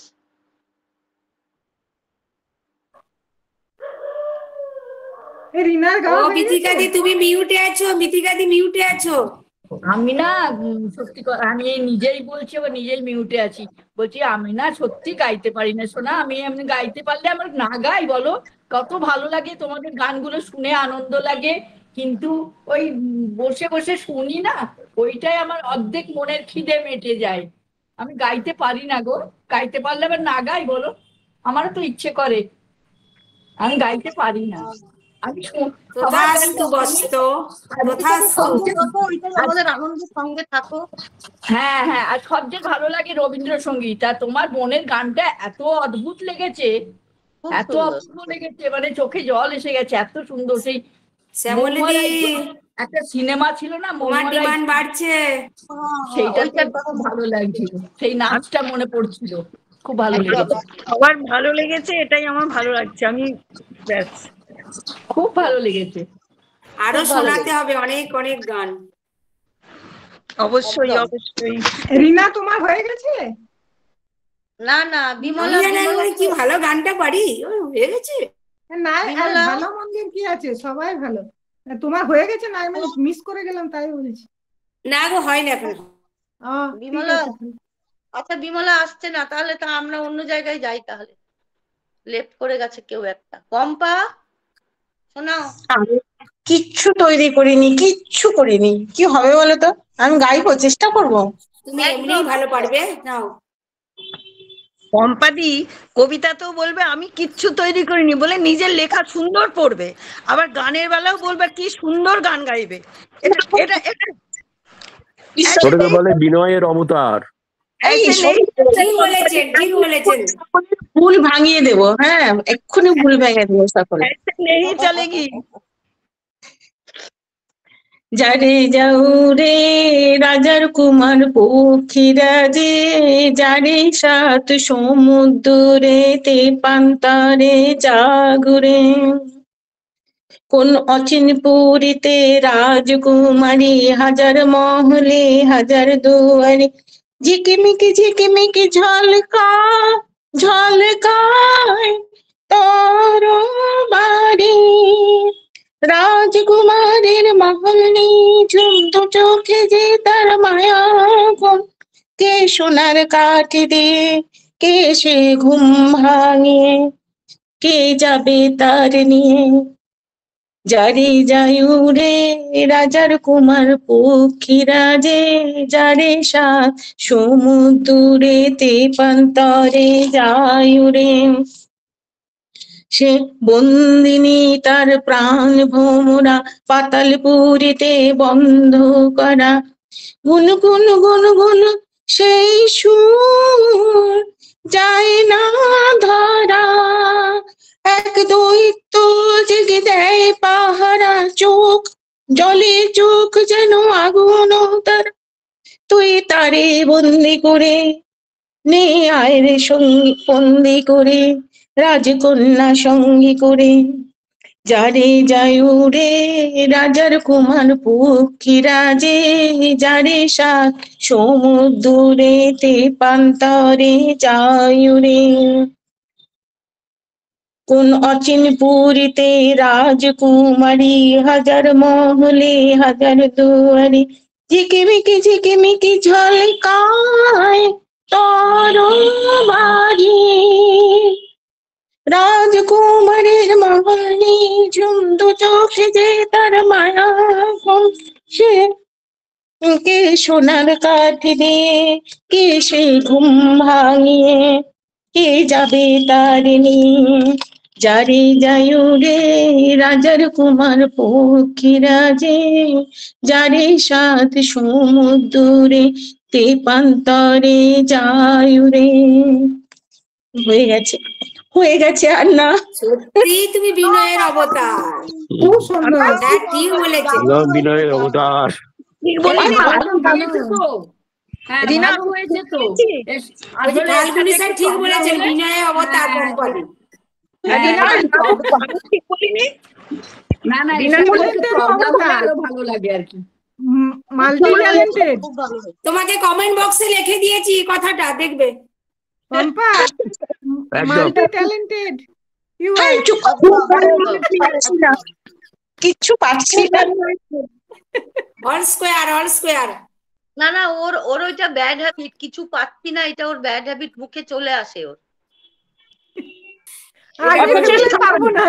রিনার ও গাওয়া হয়ে বিথিকা দি, গেছে? তুমি মিউটে আছো, বিথিকা দি মিউটে আছো। আমি না সত্যি আমি নিজেই বলছি, আবার নিজেই মিউটে আছি। বলছি আমি না সত্যি গাইতে পারি না সোনা, আমি এমনি গাইতে পারলে আমার না গাই বলো, কত ভালো লাগে তোমাদের গানগুলো শুনে, আনন্দ লাগে। কিন্তু ওই বসে বসে শুনি না, ওইটাই আমার অর্ধেক মনের খিদে মেটে যায়। আমি গাইতে পারি না গো, গাইতে পারলে আবার না গাই বলো, আমারও তো ইচ্ছে করে, আমি গাইতে পারি না। আমি তথাস্তু বস্তু, তথাস্তু। ওইটাই আমাদের আনন্দের সঙ্গে থাকো। হ্যাঁ হ্যাঁ, আর সবচেয়ে ভালো লাগে রবীন্দ্রসঙ্গীত। আর তোমার বোনের গানটা এত অদ্ভুত লেগেছে, খুব এত সুন্দর। অপূর্ব লেগেছে, মানে চোখে জল এসে গেছে, এত সুন্দর। সেই শ্যামলী দি, একটা সিনেমা ছিল না, তোমার ডিমান্ড বাড়ছে। সেইটা ওইটা খুব ভালো লাগছিল, সেই নাচটা মনে পড়ছিল, খুব ভালো লেগেছে। সবার ভালো লেগেছে, এটাই আমার ভালো লাগছে। আমি ব্যাস, খুব ভালো লেগেছে। আরো শোনাতে হবে অনেক অনেক গান। অবশ্যই অবশ্যই। রিনা তোমার হয়ে গেছে? না না বিমলা বিমলা কি ভালো গানটা পারি, হয়ে গেছে। না আর বিমলা ভালো মন্দের কি আছে, সবাই ভালো। তোমার হয়ে গেছে না, আমি মিস করে গেলাম তাই বলছি। না গো, হয় না এখন। ও ঠিক বিমলা আছে তাহলে। আচ্ছা বিমলা আসছে না, তাহলে তা আমরা অন্য জায়গায় যাই, তাহলে লেফট করে গেছে কেউ একটা। পম্পা শোনাও। আমি কিচ্ছু তৈরি করিনি, কিচ্ছু করিনি, কি হবে বলো তো? আমি গাইবো, চেষ্টা করবো। তুমি একদম এমনিই ভালো পারবে, নাও। পম্পাদি কবিতা তো বলবে আমি কিচ্ছু তৈরি করিনি বলে, নিজের লেখা সুন্দর পড়বে, আবার গানের বেলাও বলবে কি সুন্দর গান গাইবে। এটা এটা এটা ওটাকে বলে বিনয়ের অবতার। এই ऐसे नहीं ঠিক বলেছেন, ঠিক বলেছেন। ভুল ভাঙিয়ে দেবো, হ্যাঁ এক্ষুনি ভুল ভেঙে দেবো সকলে। ऐसे नहीं चलेगी। যারে যাও রে রাজার কুমার পক্ষীরা যে, যারে সাত সমুদ্রেতে পান্তারে জাগুরে, কোন অচিন পুরীতে রাজকুমারী, হাজার মহলে হাজার দুয়ারে, ঝিকিমিকি ঝিকিমিকি ঝলকায় তর বাড়ি, রাজকুমারের মহল নিঝুম, দু চোখে যে তার মায়া ঘুম, কে সোনার কাঠি দিয়ে কে সে ঘুম ভাঙিয়ে, কে যাবে তার নিয়ে, যারে যায়ু রে রাজার কুমার পক্ষীরা যে, যারে সাত সমুদ্রেতে পান্তরে যায়ু রে, সে বন্দিনী তার প্রাণ ভোমরা, পাতাল পুরীতে বন্ধ করা, গুন গুন গুন গুন সেই সুর যায় না ধরা, এক দৈত্য জেগে দেয় পাহারা, চোখ জলে চোখ যেন আগুন তার, তুই তারে বন্দি করে নে আয় রে সঙ্গী, বন্দি করে রাজকন্যা সঙ্গী করে, যারে যায়ু রে রাজার কুমার পক্ষীরা যে, যারে সাত সমুদ্রেতে পান্তরে যায়ু রে, কোন অচিন পুরীতে রাজকুমারী, হাজার মহলে হাজার দুয়ারে, ঝিকিমিকি ঝলকায় তর বাড়ি, রাজকুমারের মহল নিঝুম, দু চোখে যে তার মায়া ঘুম, সে কে সোনার কাঠি দিয়ে কে সে ঘুম ভাঙিয়ে, কে যাবে তার নিয়ে, যারে যায়ু রে রাজার কুমার পক্ষীরা যে, যারে সাত সমুদ্রে তে পান্তরে যায়ু রে। হয়ে গেছে, হয়ে গেছে, আর না। সত্যি তুমি বিনয়ের অবতার। খুব সুন্দর। হ্যাঁ, ঠিক বলেছেন। বিনয়ের অবতার। ঠিক বলেছি। ভালো হয়েছে তো, হ্যাঁ রিনা, ভালো হয়েছে তো। ওই যে আসলে ফাল্গুনি স্যার একসাথে ঠিক একটু বলেছেন, হলে- বিনয়ের অবতার হ্যাঁ, কোম্পানি। রিনা, হ্যাঁ, আমি ঠিক বলিনি। না না রিনা এর সাথে বলে একটু তো প্রবলেম হলে অবতার। আরো ভালো লাগে আর কি। Multi talented. খুব ভালো হয়েছে। তোমাকে কমেন্ট বক্সে লিখে দিয়েছি কথাটা, দেখবে। পম্পা একদম। মাল্টি ট্যালেন্টেড ইউ হ্যাঁ, আর। চুপ পারছি না, কিচ্ছু পারছি না। All square, all square. না না ওর ওর ওইটা ব্যাড হ্যাবিট, কিছু পাচ্ছি না, এটা ওর ব্যাড হ্যাবিট, মুখে চলে আসে ওর। আগে বলে পারবো না।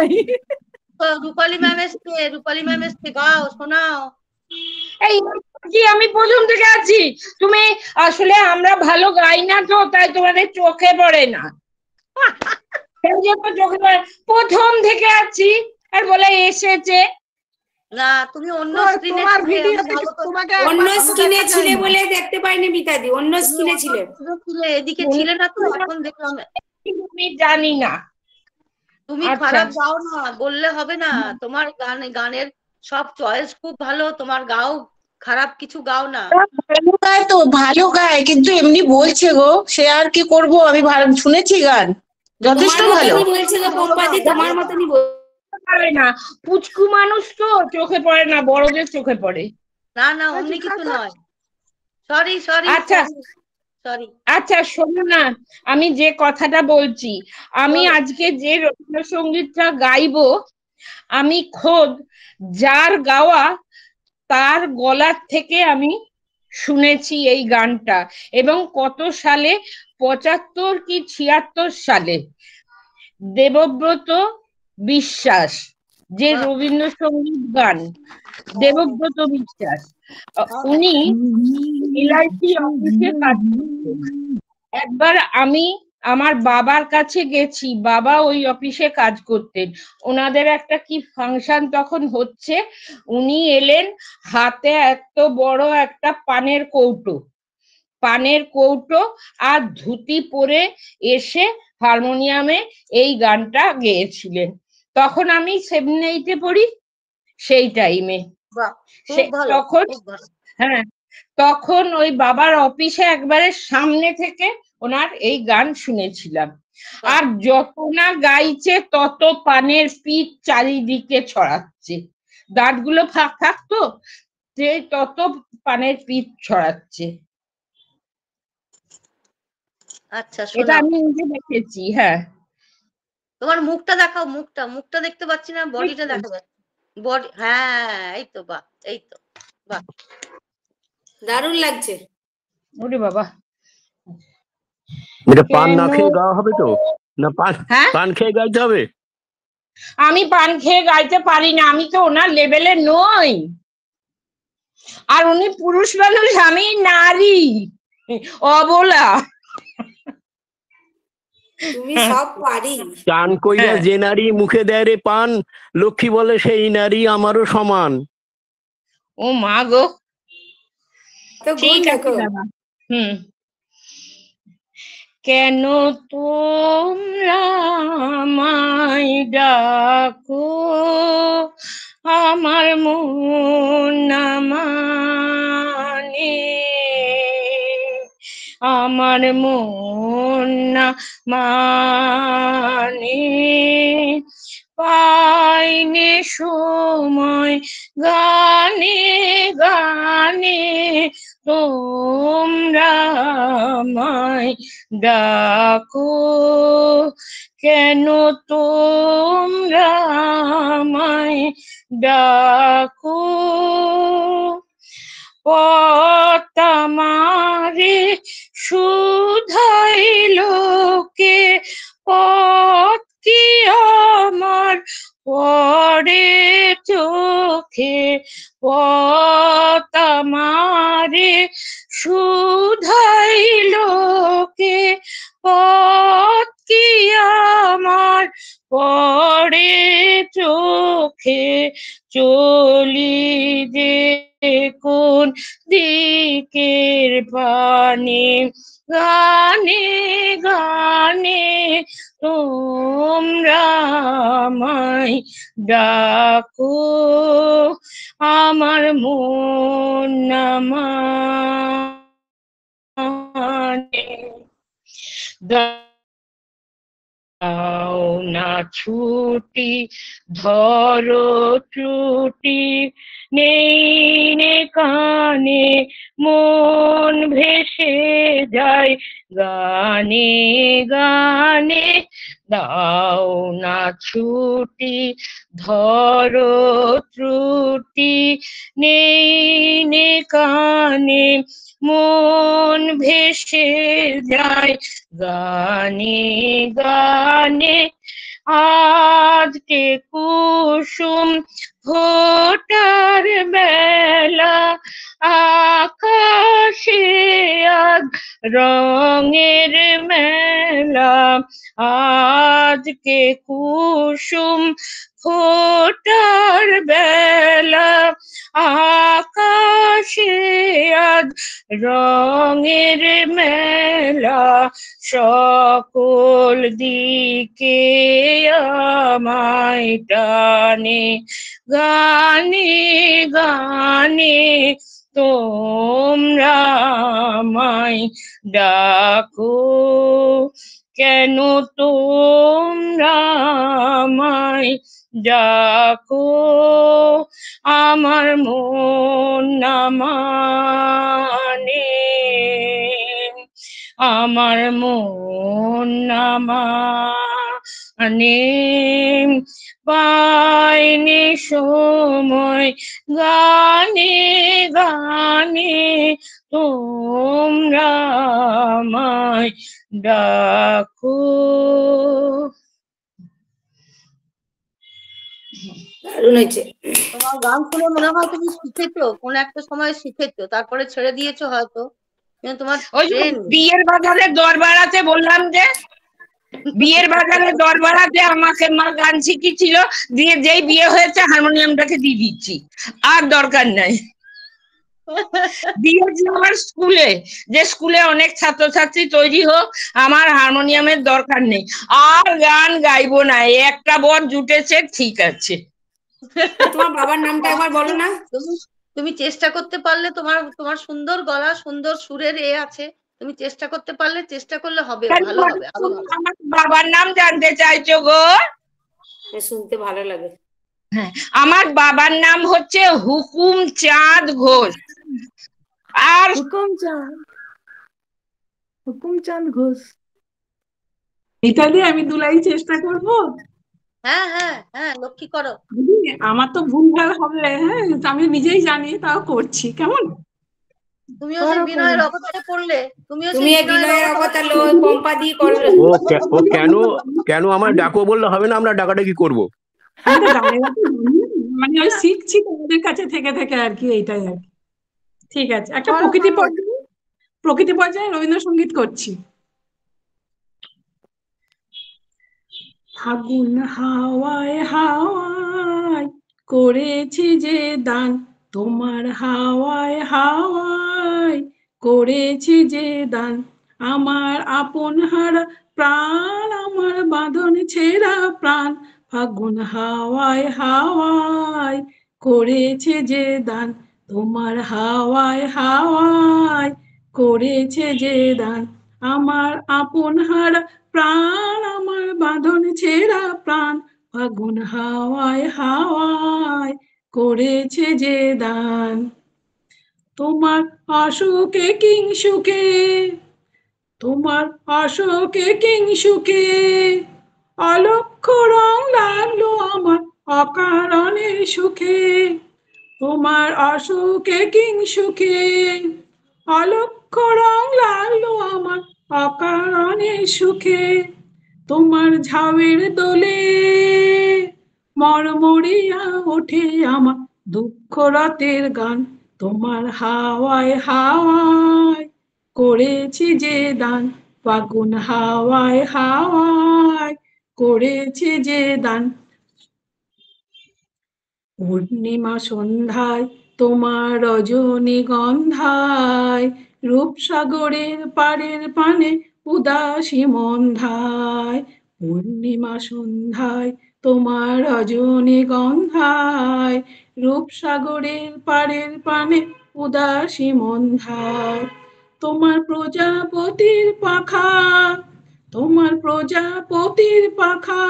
তো রূপালী ম্যাম এসছে, রূপালী ম্যাম এসছে, গাও শোনাও। এই কি আমি প্রথম থেকে আছি, তুমি আসলে আমরা ভালো গাই না তো, তাই তোমাদের চোখে পড়ে না। সেই জন্য চোখে পড়ে, প্রথম থেকে আছি আর বলে এসেছে। না তুমি অন্য স্ক্রিনে তোমার ভিডিও তোমাকে অন্য একবার স্কিনে দেখা ছিলে যায়নি। বলে দেখতে পাইনি মিতাদি, অন্য স্কিনে ছিলে। এদিকে ছিলে না তো, এখন দেখলাম। আমি জানি না। তুমি আচ্ছা। খারাপ গাও না, বললে হবে না। তোমার গানের সব চয়েস খুব ভালো, তোমার গাও খারাপ কিছু গাও না। ভালো গায় তো, ভালো গায়, কিন্তু এমনি বলছে গো, সে আর কি করব, আমি শুনেছি গান যথেষ্ট তোমার ভালো। মতনই বলছে গো পম্পাদি, তোমার মতনই পারে না, পুচকু মানুষ তো চোখে পড়ে না, বড়দের চোখে পড়ে। না না অমনি কিছু নয়। Sorry sorry. আচ্ছা সরি। আচ্ছা শোনো না, আমি যে কথাটা বলছি, আমি বলো। আজকে যে রবীন্দ্রসঙ্গীতটা গাইবো, আমি খোদ যার গাওয়া তার গলার থেকে আমি শুনেছি এই গানটা। এবং কত সালে, 75 কি 76 সালে দেবব্রত বিশ্বাস, যে বাহ। রবীন্দ্রসঙ্গীত গান, দেবব্রত বিশ্বাস, উনি LIC অফিসে কাজ করতেন। একবার আমি আমার বাবার কাছে গেছি, বাবা ওই অফিসে কাজ করতেন, ওনাদের একটা কি ফাংশন তখন হচ্ছে, উনি এলেন, হাতে এত বড় একটা পানের কৌটো আর ধুতি পরে এসে হারমোনিয়ামে এই গানটা গেয়েছিলেন। তখন আমি 7-8-এ পড়ি, সেই টাইমে। বাহ, খুব ভালো, তখন খুব ভালো। হ্যাঁ, তখন ওই বাবার অফিসে একবারে সামনে থেকে ওনার এই গান শুনেছিলাম। বাহ। আর যত না গাইছে তত পানের পিচ চারিদিকে ছড়াচ্ছে, দাঁতগুলো ফাঁক থাকতো, যে তত পানের পিচ ছড়াচ্ছে। আচ্ছা এটা শোনাও। আমি নিজে দেখেছি। হ্যাঁ, তোমার মুখটা দেখাও, মুখটা দেখতে পাচ্ছি না, বডিটা দেখা যাচ্ছে। বডি, হ্যাঁ, এই তো, বাহ, এই তো, বাহ। দারুণ লাগছে। ওরে বাবা। এটা পান না কেন? খেয়ে গাওয়া হবে তো, না পান হ্যাঁ, পান খেয়ে গাইতে হবে? আমি পান খেয়ে গাইতে পারি না, আমি তো ওনার লেভেলে নই। আর উনি পুরুষ মানুষ, আমি নারী, অবলা। তুমি সব পারি। চান কইরা যে নারী মুখে দেয় রে পান, লক্ষ্মী বলে সেই নারী আমারও সমান। ও মা গো, তো গুণ ঠিক আছে দেখো। দাদা। কেন তোমরা আমায় ডাকো, আমার মন না মানে, আমার মন না মানে, পাইনে সময় গানে গানে তোমরা আমায় ডাকো, কেন তোমরা আমায় ডাকো, পথ আমারে শুধাই লোকে, পথ কি আমার পড়ে চোখে, পথ আমারে শুধাই লোকে, পথ কি আমার পড়ে চোখে, চলি যে কোন দিকের পানে, গানে গানে তোমরা আমায় ডাকো, আমার মন না মানে, দাও না ছুটি, ধরো ত্রুটি, নেই নে কানে মন ভেসে যায় গানে গানে, দাও না ছুটি, ধরো ত্রুটি, নেই নে কানে মন ভেসে যায় গানে গানে, আজকে কুসুম ফোটার বেলা, আকাশে আজ রঙের মেলা, আজকে কুসুম ফোটার বেলা, আকাশে আজ রঙের মেলা, সকল দিকে আমায় টানে, গানে গানে তোমরা আমায় ডাকো, কেন তোমরা আমায় ডাকো, আমার মন না মানে, আমার মন মানে পাইনি সময় গানে গানে তোমরা আমায় ডাকো। দারুণ হয়েছে। তোমার গান শুনে মনে হয় তুমি শিখেছো, কোন একটা সময় শিখেছো, তারপরে ছেড়ে দিয়েছো হয়তো, কিন্তু তোমার ওই যে ট্রেন বিয়ের বাজারে দরবার আছে বললাম যে, বিয়ের বাজারে দরবার আছে, আমাকে মা গান শিখিয়েছিল, দিয়ে যেই বিয়ে হয়েছে হারমোনিয়ামটাকে দিয়ে দিচ্ছি, আর দরকার নাই। দিয়েছি আমার স্কুলে, যে স্কুলে অনেক ছাত্রছাত্রী তৈরি হোক, আমার হারমোনিয়ামের দরকার নেই, আর গান গাইবো না, একটা বর জুটেছে, ঠিক আছে। তোমার বাবার নামটা একবার বলো না। তুমি চেষ্টা করতে পারলে, তোমার সুন্দর গলা, সুন্দর সুরের আছে, তুমি চেষ্টা করতে পারলে, চেষ্টা করলে হবে, ভালো হবে। আমার বাবার নাম জানতে চাইছো গো? শুনতে ভালো লাগে। হ্যাঁ, আমার বাবার নাম হচ্ছে হুকুম চাঁদ ঘোষ। আর হুকুম চাঁদ ঘোষ। মিতালি, আমি দুলাই চেষ্টা করব। হ্যাঁ হ্যাঁ হ্যাঁ, লক্ষ্মী করো। আমার তো ভুলভাল হবে, হ্যাঁ আমি নিজেই জানি, তাও করছি, কেমন? তুমিও সেই বিনয়ের অবতারে পড়লে, তুমি এই বিনয়ের অবতার পম্পা দিয়ে করলে। ও কেন আমার ডাকো বললে হবে না? আমরা ডাকাডাকি করবো। মানে ওই শিখছি তোমাদের কাছে থেকে থেকে আর কি, এইটাই আর কি। ঠিক আছে, একটা প্রকৃতি পর্যায়ে রবীন্দ্রসঙ্গীত করছি। ফাগুন হাওয়ায় হাওয়ায় করেছি যে দান, তোমার হাওয়ায় হাওয়ায় করেছি যে দান, আমার আপন হারা প্রাণ, আমার বাঁধন ছেঁড়া প্রাণ, ফাগুন হাওয়ায় হাওয়ায় করেছে যে দান, তোমার হাওয়ায় হাওয়ায় করেছে যে দান, আমার আপন হারা প্রাণ, আমার বাঁধন ছেঁড়া প্রাণ, ফাগুন হাওয়ায় হাওয়ায় করেছে যে দান, তোমার অসুখে কিংসুকে, তোমার অসুখে কিংসুকে অলক্ষ্য রং লাগলো আমার অকারণের সুখে, তোমার অসুখে কিংসুকে অলক্ষ্য রং লাগলো আমার অকারণের সুখে, তোমার ঝাউয়ের দোলে মরমরিয়া ওঠে আমার দুঃখ রাতের গান, তোমার হাওয়ায় হাওয়ায় করেছি যে দান, ফাগুন হাওয়ায় হাওয়ায় করেছি যে দান, পূর্ণিমা সন্ধ্যায় তোমার রজনীগন্ধায়, রূপসাগরের পাড়ের পানে উদাসী মন্ধায়, পূর্ণিমা সন্ধ্যায় তোমার রজনীগন্ধায়, রূপসাগরের পাড়ের পানে উদাসী মন্ধায়, তোমার প্রজাপতির পাখা, তোমার প্রজাপতির পাখা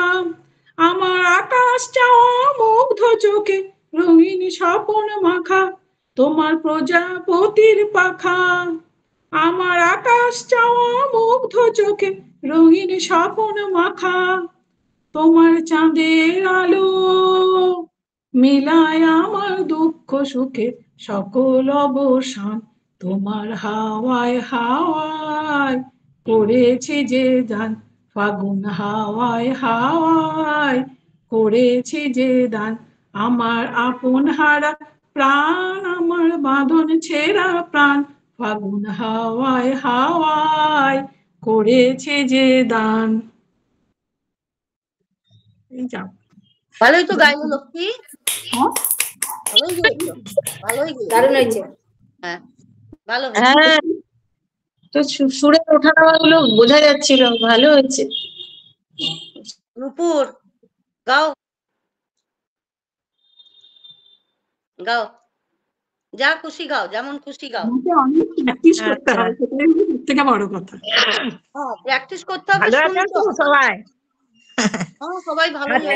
আমার আকাশ চাওয়া মুগ্ধ চোখে রঙিন স্বপন মাখা, তোমার প্রজাপতির পাখা আমার আকাশ চাওয়া মুগ্ধ চোখে রঙিন স্বপন মাখা, তোমার চাঁদের আলো মিলায় আমার দুঃখ সুখে সকল অবসান, তোমার হাওয়ায় হাওয়ায় করেছি যে দান, ফাগুন হাওয়ায় হাওয়ায় করেছি যে দান, আমার আপন হারা প্রাণ, আমার বাঁধন ছেঁড়া প্রাণ, ফাগুন হাওয়ায় হাওয়ায় করেছে যে দান। এই যাও, ভালোই তো গাইলো লক্ষ্মী, ভালোই গেয়েছো, ভালোই গেয়েছো, দারুণ হয়েছে। হ্যাঁ ভালো। হ্যাঁ, তো সুরের ওঠানামা গুলো বোঝা যাচ্ছিল, ভালো হয়েছে। নূপুর গাও, গাও, যা খুশি গাও, যেমন খুশি গাও। অনেক প্র্যাকটিস করতে হবে, সেটাই সবথেকে বড় কথা। হ্যাঁ, প্র্যাকটিস করতে হবে, ভালো আছেন তো সবাই? হ্যাঁ সবাই ভালো আছে।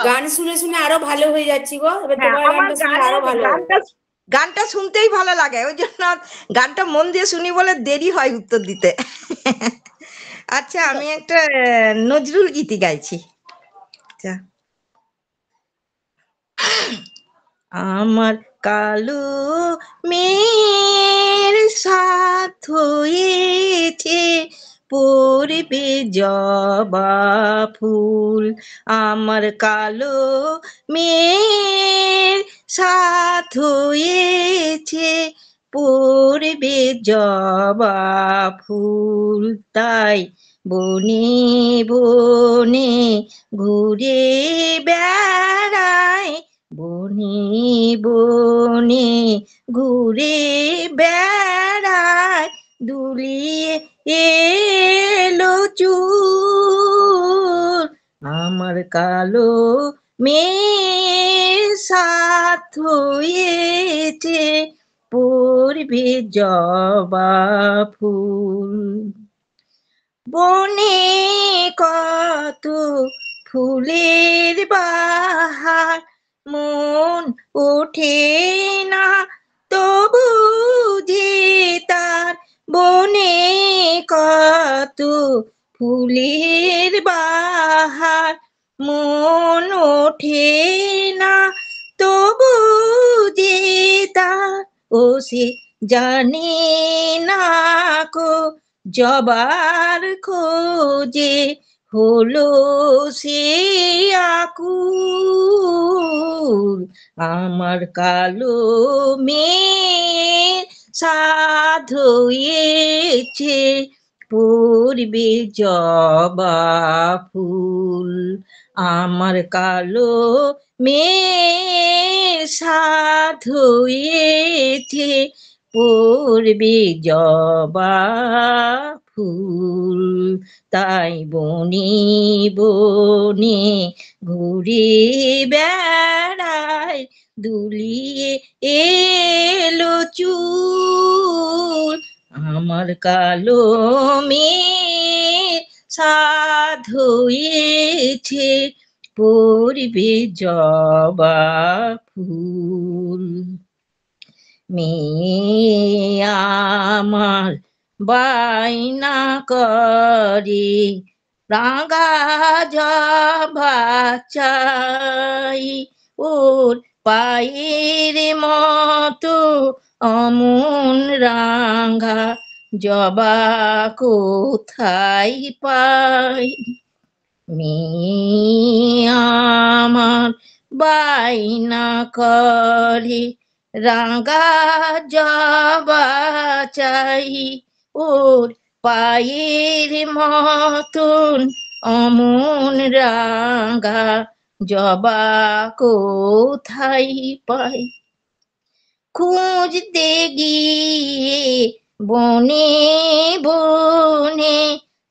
গান শুনে শুনে আরো ভালো হয়ে যাচ্ছি গো, এবার তোমার গানটা শুনে আরো ভালো। গানটা শুনতেই ভালো লাগে, ওই জন্য গানটা মন দিয়ে শুনি বলে দেরি হয় উত্তর দিতে। আচ্ছা, ঠিক আমি আছে। একটা নজরুল গীতি গাইছি। আচ্ছা, আমার কালো মেয়ের সাথ হয়েছে পড়বে জবা ফুল। আমার কালো মেয়ের সাথ হয়েছে পড়বে জবা ফুল। তাই বনে বনে ঘুরে বেড়ায়, বনে বনে ঘুরে বেড়ায়, দুলিয়ে এলো চুল। আমার কালো মেয়ের সাথ হয়েছে পড়বে জবা ফুল। বনে কত ফুলের বাহার, মন ওঠে না তবু যে তার। বনে কত ফুলের বাহার, মন ওঠে না তবু যে তার। ও সে জানে না কো জবার খোঁজে হলো সে আকুল। আমার কালো মেয়ে সাধ হয়েছে পড়বে জবা ফুল। আমার কালো মেয়ে সাধ হয়েছে পড়বে জবা ফুল। তাই বনে বনে ঘুরে বেড়ায়, দুলিয়ে এলো চুল। আমার কালো মেয়ে সাধ হয়েছে পড়বে জবা ফুল। মেয়ে আমার বায়না করে রাঙা জবা চাই, ওর পায়ের মতো অমন রাঙা জবা কোথায় পাই। মেয়ে আমার বায়না করে রাঙা জবা চাই, ওর পায়ের মতন অমন রাঙা জবা কোথায় পাই। খুঁজতে গিয়ে বনে বনে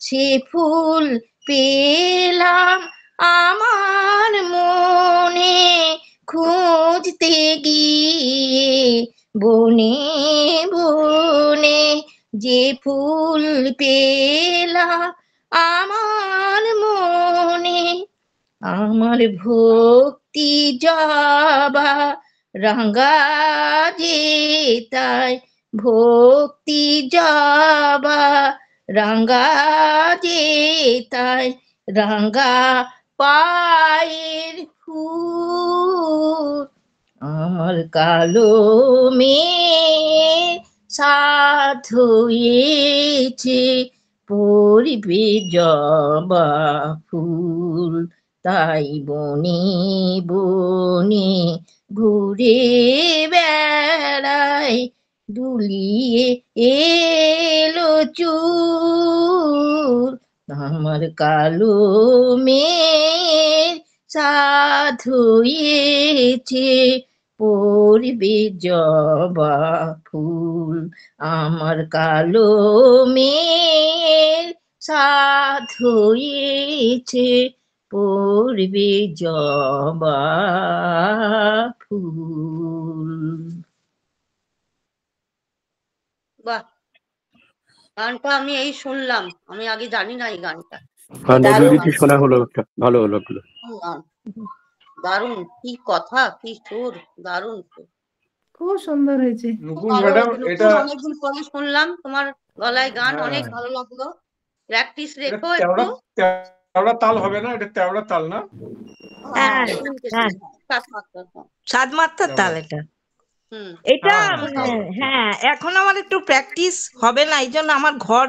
সে ফুল পেলাম আমার মনে। খুঁজতে গিয়ে বনে বনে যে ফুল পেলাম আমার মনে। আমার ভক্তি জবা রাঙা যে তাই, ভক্তি জবা রাঙা যে তাই, রাঙা পায়ের ফুল। আমার কালো মেয়ে সাধ হয়েছে পড়বে জবা ফুল। তাই বনে বনে ঘুরে বেড়ায়, দুলিয়ে এলো চুল। আমার কালো মেয়ে সাধ হয়েছে পড়বে জবা ফুল। আমার কালো মেয়ে সাধ হয়েছে পড়বে জবা ফুল। বাহ, গানটা আমি এই শুনলাম, আমি আগে জানি না এই গানটা। নজরুল গীতি শোনা হলো, একটা ভালো হলো গান দারুণ, কি কথা, কি সুর, দারুণ সুর। খুব সুন্দর হয়েছে। খুব নুপুর ভালো ম্যাডাম হয়েছে এটা নতুন, অনেকদিন পরে শুনলাম তোমার গলায় গান, অনেক হ্যাঁ ভালো লাগলো। প্র্যাকটিস এটা রেখো একটু। তেওড়া তাল হবে না, এটা তেওড়া তাল না? হ্যাঁ হ্যাঁ তিন হ্যাঁ, কেসি, সাত মাত্রা। সাত মাত্রার তাল তেওড়া, এটা। হুম। এটা হ্যাঁ হ্যাঁ তাল ঠিক। হ্যাঁ, এখন আমার একটু প্র্যাকটিস হবে না, এই জন্য আমার ঘর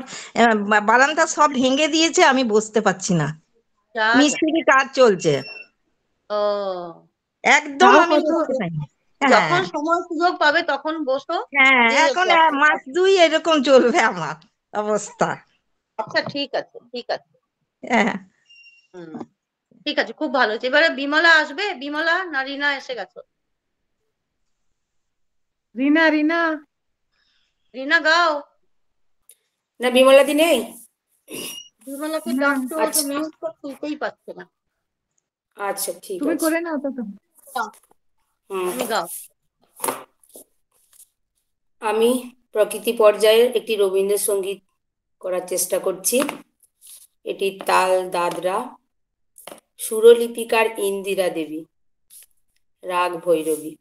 বারান্দা সব ভেঙে দিয়েছে, আমি বসতে পারছি না, যা যা। মিস্ত্রি কাজ চলছে, ও একদম তাও আমি কত, বসতে পারি না। যখন হ্যাঁ সময় সুযোগ পাবে তখন বসো। হ্যাঁ, দিয়ে এখন practice মাস করো। 2 এরকম চলবে আমার অবস্থা। আচ্ছা ঠিক আছে, ঠিক আছে। হ্যাঁ, হুম, ঠিক আছে, খুব ভালো হয়েছে। এবারে বিমলা আসবে, বিমলা না রিনা এসে গেছো? রিনা রিনা রিনা গাও। না বিমলাদি নেই? বিমলাকে না, ডাকতে তো আচ্ছা মিউট করে তুলতেই পারছে না। আচ্ছা ঠিক তুমি আছে। করে নাও তো। গাও, হুম, তুমি গাও। আমি প্রকৃতি পর্যায়ের একটি রবীন্দ্রসঙ্গীত করার চেষ্টা করছি। এটি তাল দাদরা, সুরলিপিকার ইন্দিরা দেবী, রাগ ভৈরবী।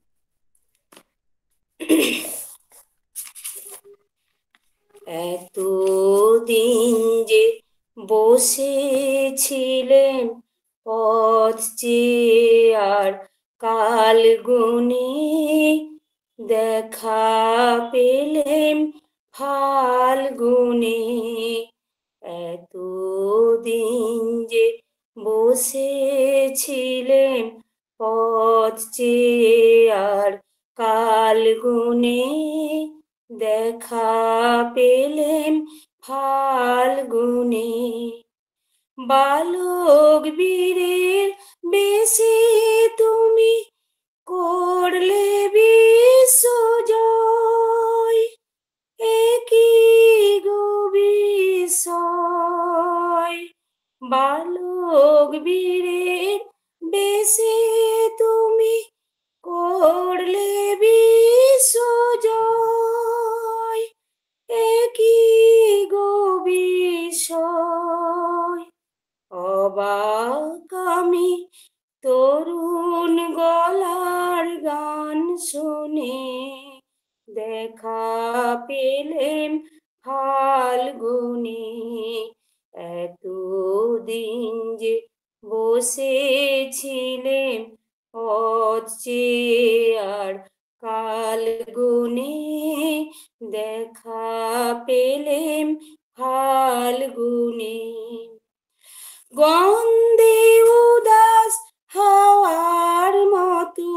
এতদিন যে বসেছিলেন পথ চেয়ে আর কাল গুনে, দেখা পেলেম ফাল্গুনে। এতদিন যে বসেছিলেন পথ চেয়ে আর কাল গুনে, দেখা পেলেম ফাল্গুনে। বালক বীরের বেশে তুমি করলে বিশ্বজয়, একই গো বিষয়। বালক বীরের বেশে তুমি করলে বিশ্বজয়, একই গো বিষয়। অবাক আমি তরুণ গলার গান শুনে, দেখা পেলেম ফাল্গুনে। এতদিন যে বসেছিলেম পথ চেয়ে আর কাল গুনে, দেখা পেলেম ফাল্গুনে। গন্ধে উদাস হাওয়ার মতো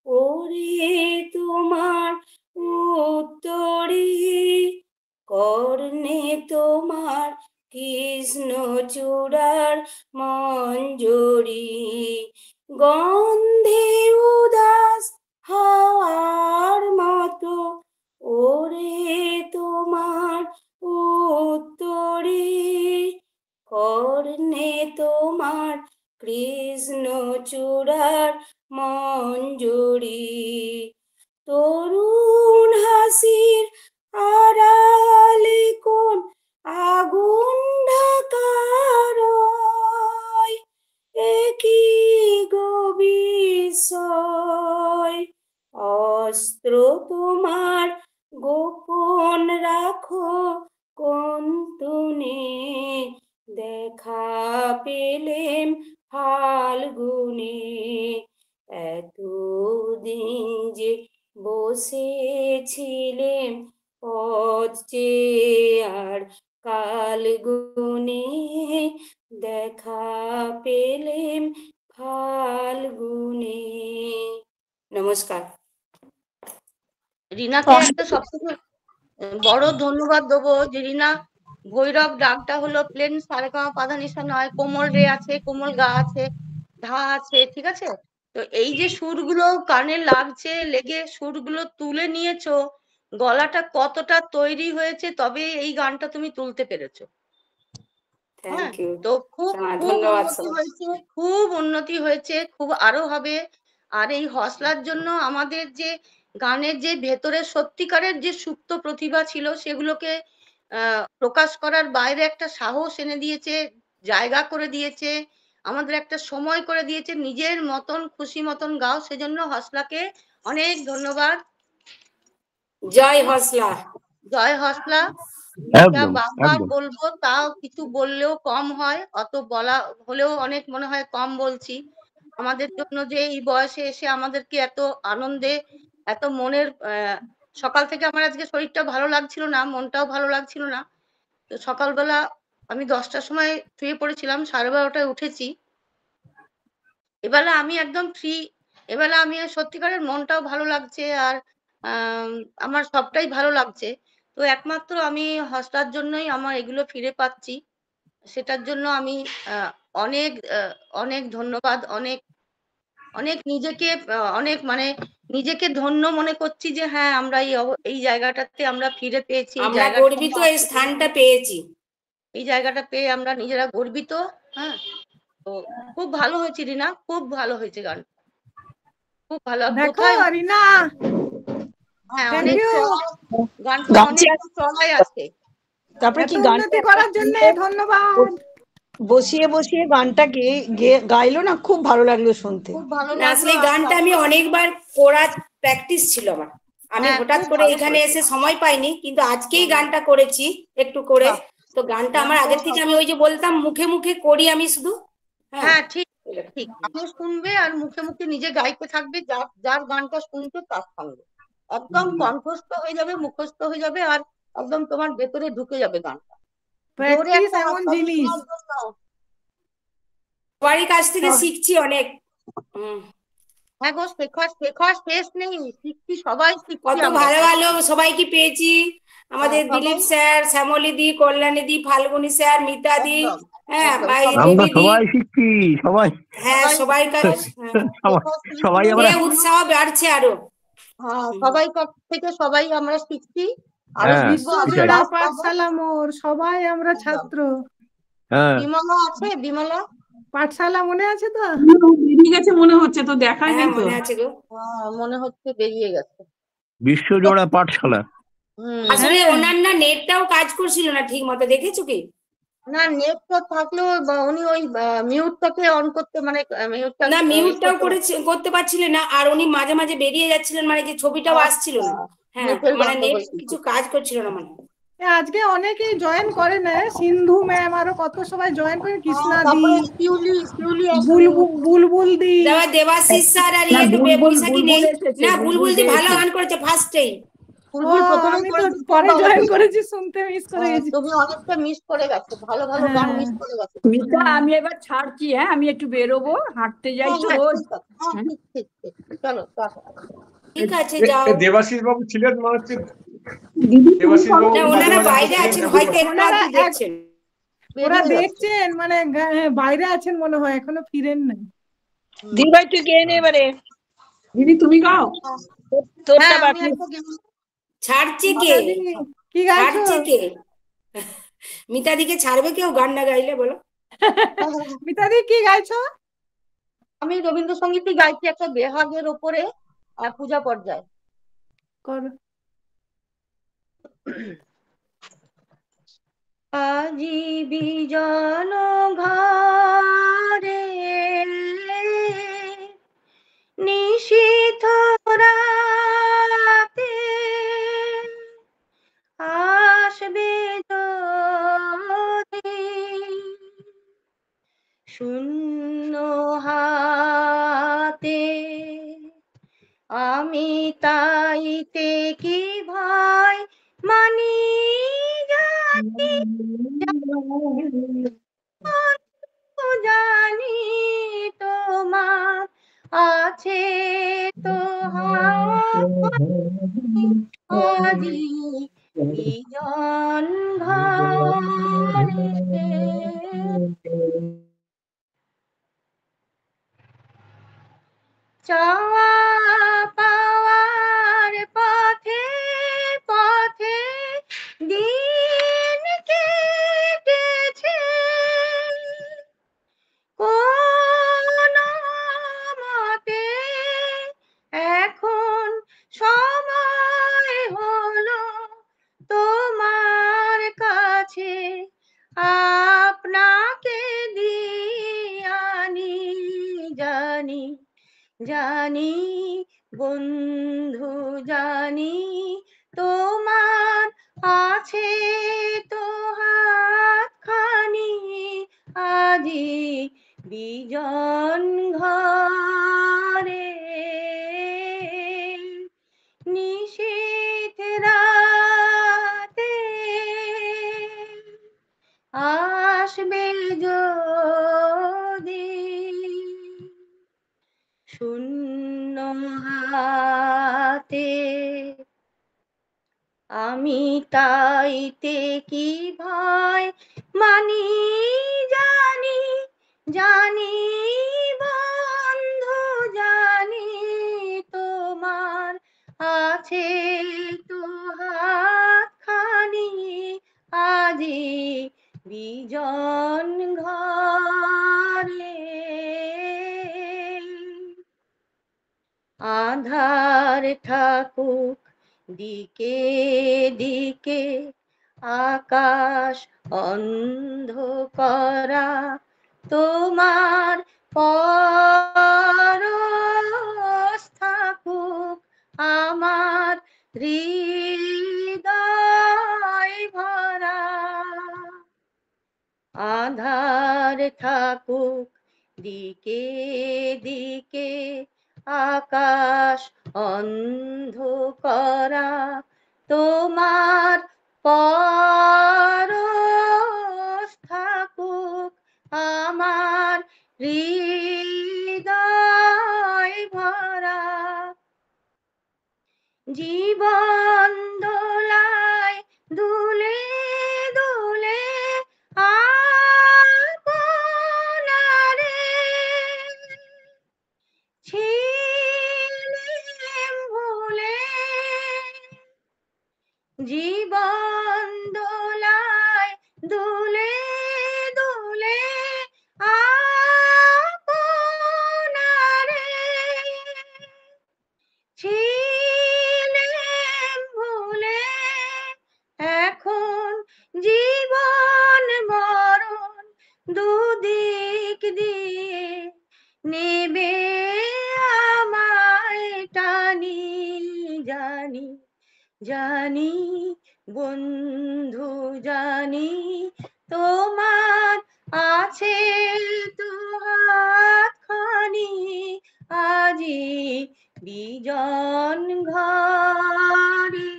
ওরে তোমার উত্তরে, কর্ণে তোমার কৃষ্ণচূড়ার মঞ্জরি। গন্ধে উদাস হাওয়ার মতো ওরে তোমার উত্তরে, কর্ণে তোমার কৃষ্ণচূড়ার মঞ্জরি। তরুণ হাসির আড়ালে কোন আগুন ঢাকা রয়, একই গো বিষয়। অস্ত্র তোমার গোপন রাখো কোন তুনে, দেখা পেলেম ফাল্গুনে। এতদিন যে বসেছিলেম পথ চেয়ে আর কাল গুনে, দেখা পেলেম ফাল্গুনে। নমস্কার। রিনাকে একটা সবথেকে বড় ধন্যবাদ দেবো যে রিনা ভৈরব ডাকটা হলো প্লেন সারেগামা পাধানিসা নয়, কোমল রে আছে, কোমল গা আছে, ধা আছে, ঠিক আছে? তো এই যে সুরগুলো কানে লাগছে, লেগে সুরগুলো তুলে নিয়েছো, গলাটা কতটা তৈরি হয়েছে তবে এই গানটা তুমি তুলতে পেরেছো। হ্যাঁ, থ্যাংক ইউ। তো খুব খুব ধন্যবাদ উন্নতি সবাই। হয়েছে, খুব উন্নতি হয়েছে, খুব আরো হবে। আর এই হসলার জন্য আমাদের যে গানের যে ভেতরে সত্যিকারের যে সুপ্ত প্রতিভা ছিল সেগুলোকে প্রকাশ করার বাইরে একটা সাহস এনে দিয়েছে, জায়গা করে দিয়েছে, আমাদের একটা সময় করে দিয়েছে, নিজের মতন খুশি মতন গাও। সেজন্য হসলাকে অনেক ধন্যবাদ। জয় হসলা। জয় হসলা। যেটা একদম বারবার একদম বলবো তাও কিছু বললেও কম হয়, অত বলা হলেও অনেক মনে হয় কম বলছি। আমাদের জন্য যে এই বয়সে এসে আমাদেরকে এত আনন্দে, এত মনের সকাল থেকে আমার আজকে শরীরটা ভালো লাগছিল না, মনটাও ভালো লাগছিল না। তো সকালবেলা আমি 10টার সময় শুয়ে পড়েছিলাম, 12:30টায় উঠেছি। এবেলা আমি একদম ফ্রি। এবেলা আমি সত্যিকারের মনটাও ভালো লাগছে, আর আমার সবটাই ভালো লাগছে। তো একমাত্র আমি হসটার জন্যই আমার এগুলো ফিরে পাচ্ছি। সেটার জন্য আমি অনেক অনেক ধন্যবাদ, অনেক অনেক নিজেকে অনেক মানে নিজেকে ধন্য মনে করছি যে হ্যাঁ আমরা এই জায়গাটাতে আমরা ফিরে পেয়েছি, এই আমরা জায়গাটা গর্বিত এই স্থানটা পেয়েছি। এই জায়গাটা পেয়ে আমরা নিজেরা গর্বিত। হ্যাঁ, তো খুব ভালো হয়েছে রিনা, খুব ভালো হয়েছে গান, খুব ভালো। দেখো কোথায় রিনা, হ্যাঁ থ্যাংক অনেক ইউ। গানটা গাছে অনেক চড়াই আছে। তারপরে এত কি গানটা উন্নতি করার জন্য ধন্যবাদ। বসিয়ে বসিয়ে গানটা গাইলো না, খুব ভালো লাগলো শুনতে। খুব ভালো না, লাগলো। আসলে এই গানটা আমি অনেকবার করার প্র্যাকটিস ছিল আমার। আমি হ্যাঁ, হঠাৎ খুব করে ভালো এখানে করেছো। এসে সময় পাইনি, কিন্তু আজকেই গানটা করেছি একটু করে। বাহ, তো গানটা আমার আগের থেকে, আমি ওই যে বলতাম মুখে মুখে করি আমি শুধু। হ্যাঁ, হ্যাঁ ঠিক ঠিক। আপনি শুনবে আর মুখে মুখে নিজে গাইতে থাকবে, যার যার গানটা শুনছো তার সঙ্গে একদম কণ্ঠস্থ হয়ে যাবে, মুখস্থ হয়ে যাবে, আর একদম তোমার ভেতরে ঢুকে যাবে গানটা। জোরে প্র্যাকটিস একটা এমন হাততালি জিনিস। শোনার জন্য। সবারই কাছ থেকে শিখছি অনেক। হ্যাঁ গো, শেখার শেষ নেই, শিখছি, সবাই শিখছি কত আমরা ভালো সবাই। ভালো সবাইকে পেয়েছি, আমাদের দিলীপ স্যার, শ্যামলী দি, কল্যাণী দি, ফাল্গুনী স্যার, মিতা দি, একদম হ্যাঁ, একদম আমরা দেবী দি। সবাই শিখছি, সবাই হ্যাঁ, সবাই সবাই সবাই আমরা উৎসাহ বাড়ছে আরো। হ্যাঁ, সবাই থেকে সবাই আমরা শিখছি, আরো হ্যাঁ শিখবো, আরো সেটাই। বিশ্বজোড়া ক্লাস পাবো। পাঠশালা মোর, সবাই আমরা একদম। ছাত্র। হ্যাঁ বিমলা আছে, বিমলা পাঠশালা মনে আছে তো? বেরিয়ে গেছে মনে হচ্ছে, তো দেখাই হ্যাঁ, নেই তো। মনে আছে গো। মনে হচ্ছে বেরিয়ে গেছে। বিশ্বজোড়া পাঠশালা। আসলে হ্যাঁ। ওনার না নেটটাও কাজ করছিল না ঠিক মতো, দেখেছো কি? না, নেট তো থাকলেও উনি ওই মিউটটাকে অন করতে, মানে মিউটটা না, মিউটটাও করতে পারছিলেন না, আর উনি মাঝে মাঝে বেরিয়ে যাচ্ছিলেন, মানে যে ছবিটাও আসছিল না। হ্যাঁ, নেটের মানে নেট গন্ডগোল কিছু কাজ করছিল না মানে। আজকে অনেকেই জয়েন করে না, সিন্ধু ম্যাম আরো কত সবাই জয়েন করে, কৃষ্ণা দি, তারপরে শিউলি বুলবুল দি। দেবাশিস স্যার আর না, একটু বুলবুল বৈশাখী নেই। এসেছে, না, বুলবুল দি ভালো পেয়েছে। গান করেছে ফার্স্টেই। ও, বুলবুল প্রথমে আমি তো করেছে, খুব পরে ভালো জয়েন করেছে। করেছি, শুনতে মিস করে গেছি। তুমি অনেকটা মিস করে গেছো, ভালো ভালো গান হ্যাঁ মিস করে গেছো। মিতা, আমি এবার ছাড়ছি, হ্যাঁ, আমি একটু বেরোবো, হাঁটতে যাই তো হ্যাঁ রোজ। ঠিক আছে, হ্যাঁ ঠিক ঠিক ঠিক, চলো টাটা। ঠিক আছে, যাও। দেবাশিস বাবু ছিলেন মনে হচ্ছে, দিদি তুমি দেবাশিস বাবু না, মাঝে ওনারা মাঝে বাইরে ছিলেন আছেন, এখন হয়তো একটু ওনারা আধটু দেখছেন। ওরা বেরিয়ে যাচ্ছে। দেখছেন, মানে বাইরে আছেন মনে হয়, এখনো ফিরেন নাই। দিদি ভাই তুই গেয়ে নে এবারে, দিদি তুমি গাও। তোরটা হ্যাঁ আমি বাকি। একটা গান- ছাড়ছে কে? মিতাদি, কি গাইছো? ছাড়ছে কে? মিতা দিকে ছাড়বে কেউ গান না গাইলে, বলো? মিতাদি কি গাইছো? আমি রবীন্দ্রসঙ্গীতই গাইছি, একটা বেহাগের ওপরে পূজা পর্যায়ে। করো। আজি বিজন ঘরে নিশীথ রাতে আসবে যদি শূন্য হাতে, আমি তাইতে কি ভয় মানি জানি, জানি তোমার আছে তো আজি বিজন ঘরে। চাওয়া পাওয়ার পথে পথে দিন কেটেছে, কোন মতে এখন সময় হলো তোমার কাছে আপনাকে দিয়ানি, জানি জানি বন্ধু জানি আজি বিজন ঘরে নিশীথ রাতে আসবে যদি শূন্য হাতে আমি তাইতে কি ভয় মানি জানি জানি বন্ধু জানি তোমার আছে তো হাতখানি আজি বিজন ঘরে আধার থাকুক দিকে দিকে আকাশ অন্ধকারা তোমার পরশ থাকুক আমার হৃদয় ভরা আধার থাকুক দিকে দিকে আকাশ অন্ধকারা তোমার পরশ থাকুক আমার হৃদয় ভরা জীবন দোলায় দুলে দুলে আপনারে ছিলেম ভুলে জীবন দোলায় দুলে দুলে আপনারে ছিলেম ভুলে এখন জীবন মরণ দুদিক দিয়ে নেবে আমায় টানি জানি জানি বন্ধু জানি তোমার আছে তো হাতখানি আজি বিজন ঘরে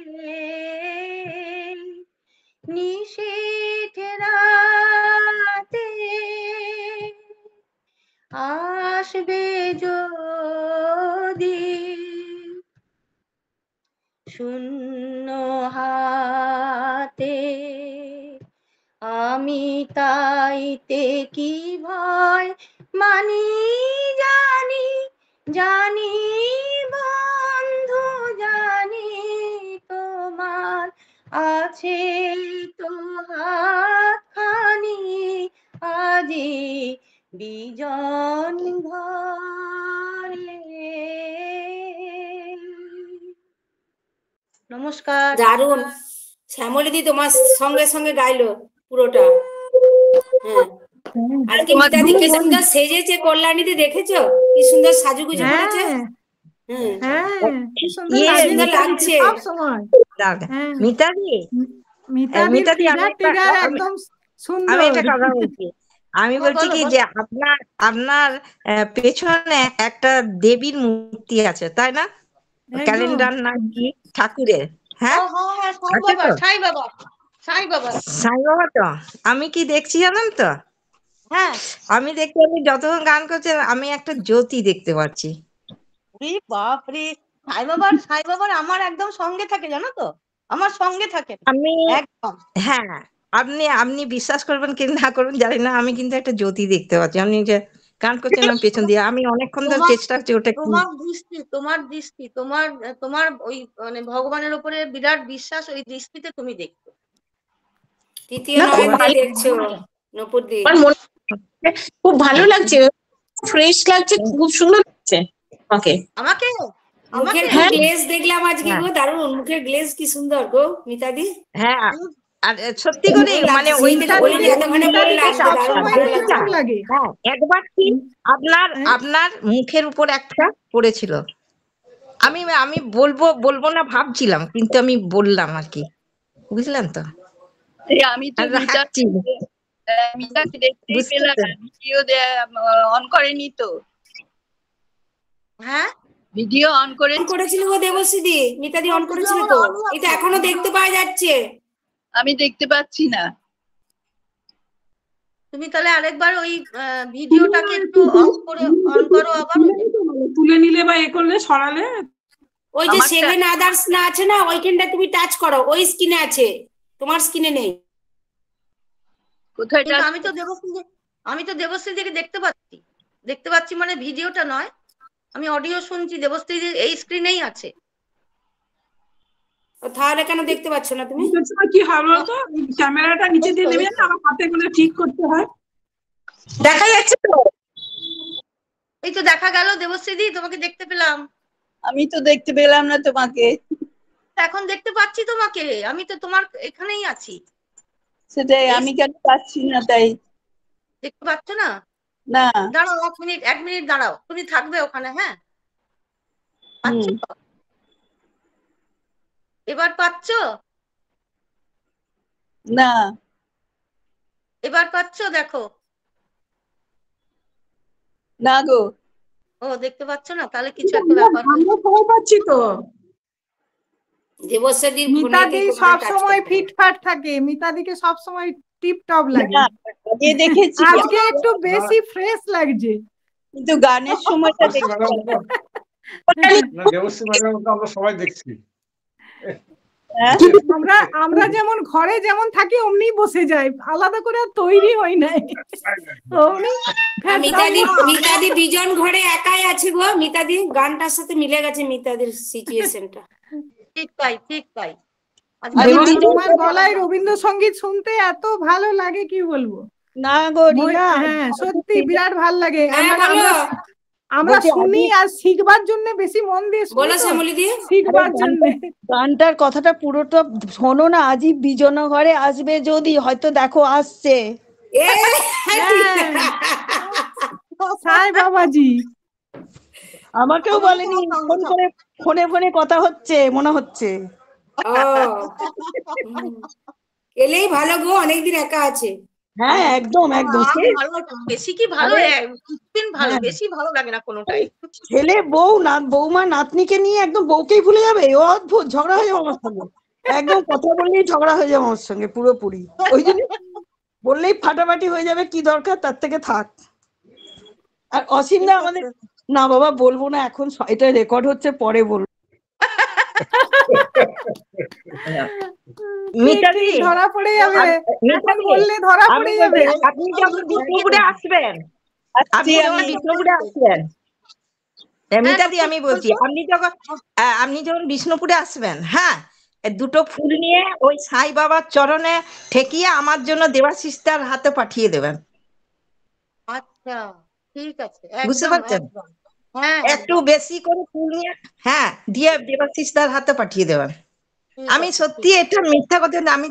নিশীথ রাতে আসবে যদি শূন্য হাতে আমি তাইতে কি ভয় মানি জানি জানি বন্ধু জানি তোমার আছে তো হাতখানি আজি বিজন ঘরে নমস্কার দারুণ। শ্যামলীদি তোমার সঙ্গে সঙ্গে গাইলো পুরোটা। হ্যাঁ, আজকে মিতাদি কি সুন্দর সেজেছে, কল্যাণীদি দেখেছো কি সুন্দর সাজুগুজু করেছে? কি সুন্দর লাগে সুন্দর লাগছে সব সময়। মিতাদি মিতাদির মিতাদি ফিগার টিগার একদম সুন্দর। আমি একটা কথা বলছি, আমি বলছি কি যে আপনার আপনার পেছনে একটা দেবীর মূর্তি আছে তাই না? ক্যালেন্ডার না কি ঠাকুরের? হ্যাঁ সাই বাবা সাই বাবা সাই বাবা তো আমি কি দেখছি জানেন তো? হ্যাঁ আমি দেখছি আপনি যতক্ষণ গান করছেন আমি একটা জ্যোতি দেখতে পাচ্ছি। বাপ রে, সাই বাবার আমার একদম সঙ্গে থাকে জানো তো, আমার সঙ্গে থাকে আমি একদম। হ্যাঁ আপনি আপনি বিশ্বাস করবেন কি না করবেন জানি না, আমি কিন্তু একটা জ্যোতি দেখতে পাচ্ছি। আপনি যে গান করছেন আমার পেছন দিয়ে, আমি অনেকক্ষণ ধরে চেষ্টা করছি ওটা কি। তোমার দৃষ্টি তোমার তোমার ওই মানে ভগবানের উপরে বিরাট বিশ্বাস, ওই দৃষ্টিতে তুমি দেখছো। তৃতীয় নয়নকে দেখছো নপুরদি। খুব ভালো লাগছে, ফ্রেশ লাগছে, খুব সুন্দর লাগছে আমাকে। আমাকে মুখের গ্লেজ দেখলাম আজকে গো, দারুণ মুখের গ্লেজ কি সুন্দর গো মিতাদি। হ্যাঁ আর সত্যি করে মানে ওইটা একবার কি আপনার আপনার মুখের উপর একটা পড়েছিল, আমি আমি বলবো না ভাবছিলাম, কিন্তু আমি বললাম আর কি, বুঝলেন তো? আমি মিতাকে দেখতেই বুঝতে পেলাম না, পেরেছি। ভিডিও অন করেনি তো। হ্যাঁ ভিডিও অন করে অন করেছিল গো দেবশ্রীদি, মিতাদি অন করেছিল তো, এটা এখনো দেখতে পাওয়া যাচ্ছে। আমি দেখতে পাচ্ছি না। তুমি তাহলে আরেকবার ওই ভিডিওটাকে একটু অফ করে অন করো আবার। তুলে নিলে বা এ করলে সরালে ওই যে 7 আদার্স না আছে না, ওইখানটা তুমি টাচ করো, ওই স্ক্রিনে আছে, তোমার স্ক্রিনে নেই। কোথায় কিন্তু আমি তো দেবশ্রীদিকে দেখতে পাচ্ছি মানে ভিডিওটা নয়, আমি অডিও শুনছি, দেবশ্রী এই স্ক্রিনেই আছে। তাহলে কেন দেখতে পাচ্ছ না তুমি? কি হবে বলতো, ক্যামেরাটা নিচে দিয়ে নেমে যাবে, আমার হাতে করে ঠিক করতে হয়। দেখা যাচ্ছে তো? এই তো দেখা গেল দেবশ্রীদি, তোমাকে দেখতে পেলাম। আমি তো দেখতে পেলাম না তোমাকে। এখন দেখতে পাচ্ছি তোমাকে, আমি তো তোমার এখানেই আছি। সেটাই, আমি কেন পাচ্ছি না তাই? দেখতে পাচ্ছ না? না। দাঁড়াও 1 মিনিট দাঁড়াও, তুমি থাকবে ওখানে। হ্যাঁ পাচ্ছ? এবার পাচ্ছ? না। এবার পাচ্ছ? দেখো। না গো। ও দেখতে পাচ্ছ না, তাহলে কিছু একটা ব্যাপার। আমরা সবাই পাচ্ছি তো। দেবশ্রীদির মিতাদি সব সময় ফিটফাট থাকে, মিতাদিকে সব সময় টিপ টপ লাগে। আগে দেখেছি, আজকে একটু বেশি ফ্রেশ লাগছে। কিন্তু গানের সময়টা দেবশ্রী ম্যাডাম আমরা সবাই দেখছি। আমরা যেমন ঘরে যেমন থাকি অমনি বসে যাই, আলাদা করে আর তৈরি হই নাই। মিতাদি বিজন ঘরে একাই আছে গো, মিতাদি গানটার সাথে মিলে গেছে মিতাদির সিচুয়েশনটা। ঠিক তাই। তোমার গলায় রবীন্দ্রসঙ্গীত শুনতে এত ভালো লাগে কি বলবো। না গো রিনা, হ্যাঁ সত্যি বিরাট ভালো লাগে। হ্যাঁ, আমরা শুনি আর শিখবার জন্য বেশি মন দিয়ে শুনি তো, শিখবার জন্য। গানটার কথাটা পুরোটা শোনো না, আজই বিজন ঘরে আসবে যদি, হয়তো দেখো আসছে সাই বাবাজি। আমাকেও বলেনি, ফোন করে ফোনে কথা হচ্ছে মনে হচ্ছে। এলেই ভালো গো, অনেকদিন একা আছে। হ্যাঁ একদম। বেশি কি ভালো, ভালো, বেশি ভালো লাগে না কোনোটাই। ছেলে বৌমা নাতনিকে নিয়ে একদম বউকেই ভুলে যাবে, অদ্ভুত ঝগড়া হয়ে যাবে আমার সঙ্গে, একদম কথা বললেই ঝগড়া হয়ে যাবে আমার সঙ্গে পুরোপুরি। ওই জন্য বললেই ফাটাফাটি হয়ে যাবে, কি দরকার তার থেকে থাক। আর অসীমদা আমাদের, না বাবা বলবো না এখন, এটা রেকর্ড হচ্ছে, পরে বলবো। মিতাদি ধরা পড়ে যাবে, এখন বললে ধরা পড়ে যাবে। আপনি যখন বিষ্ণুপুরে আসবেন, মিতাদি আমি বলছি, আপনি যখন বিষ্ণুপুরে আসবেন, হ্যাঁ, দুটো ফুল নিয়ে ওই সাই বাবার চরণে ঠেকিয়ে আমার জন্য দেবাশিসদার হাতে পাঠিয়ে দেবেন। আচ্ছা ঠিক আছে, বুঝতে পারছেন? হ্যাঁ একটু বেশি করে ফুল নিয়ে, হ্যাঁ, দিয়ে দেবাশিসদার হাতে পাঠিয়ে দেবেন। আমি সত্যি এটা মিথ্যা কথা না, আমি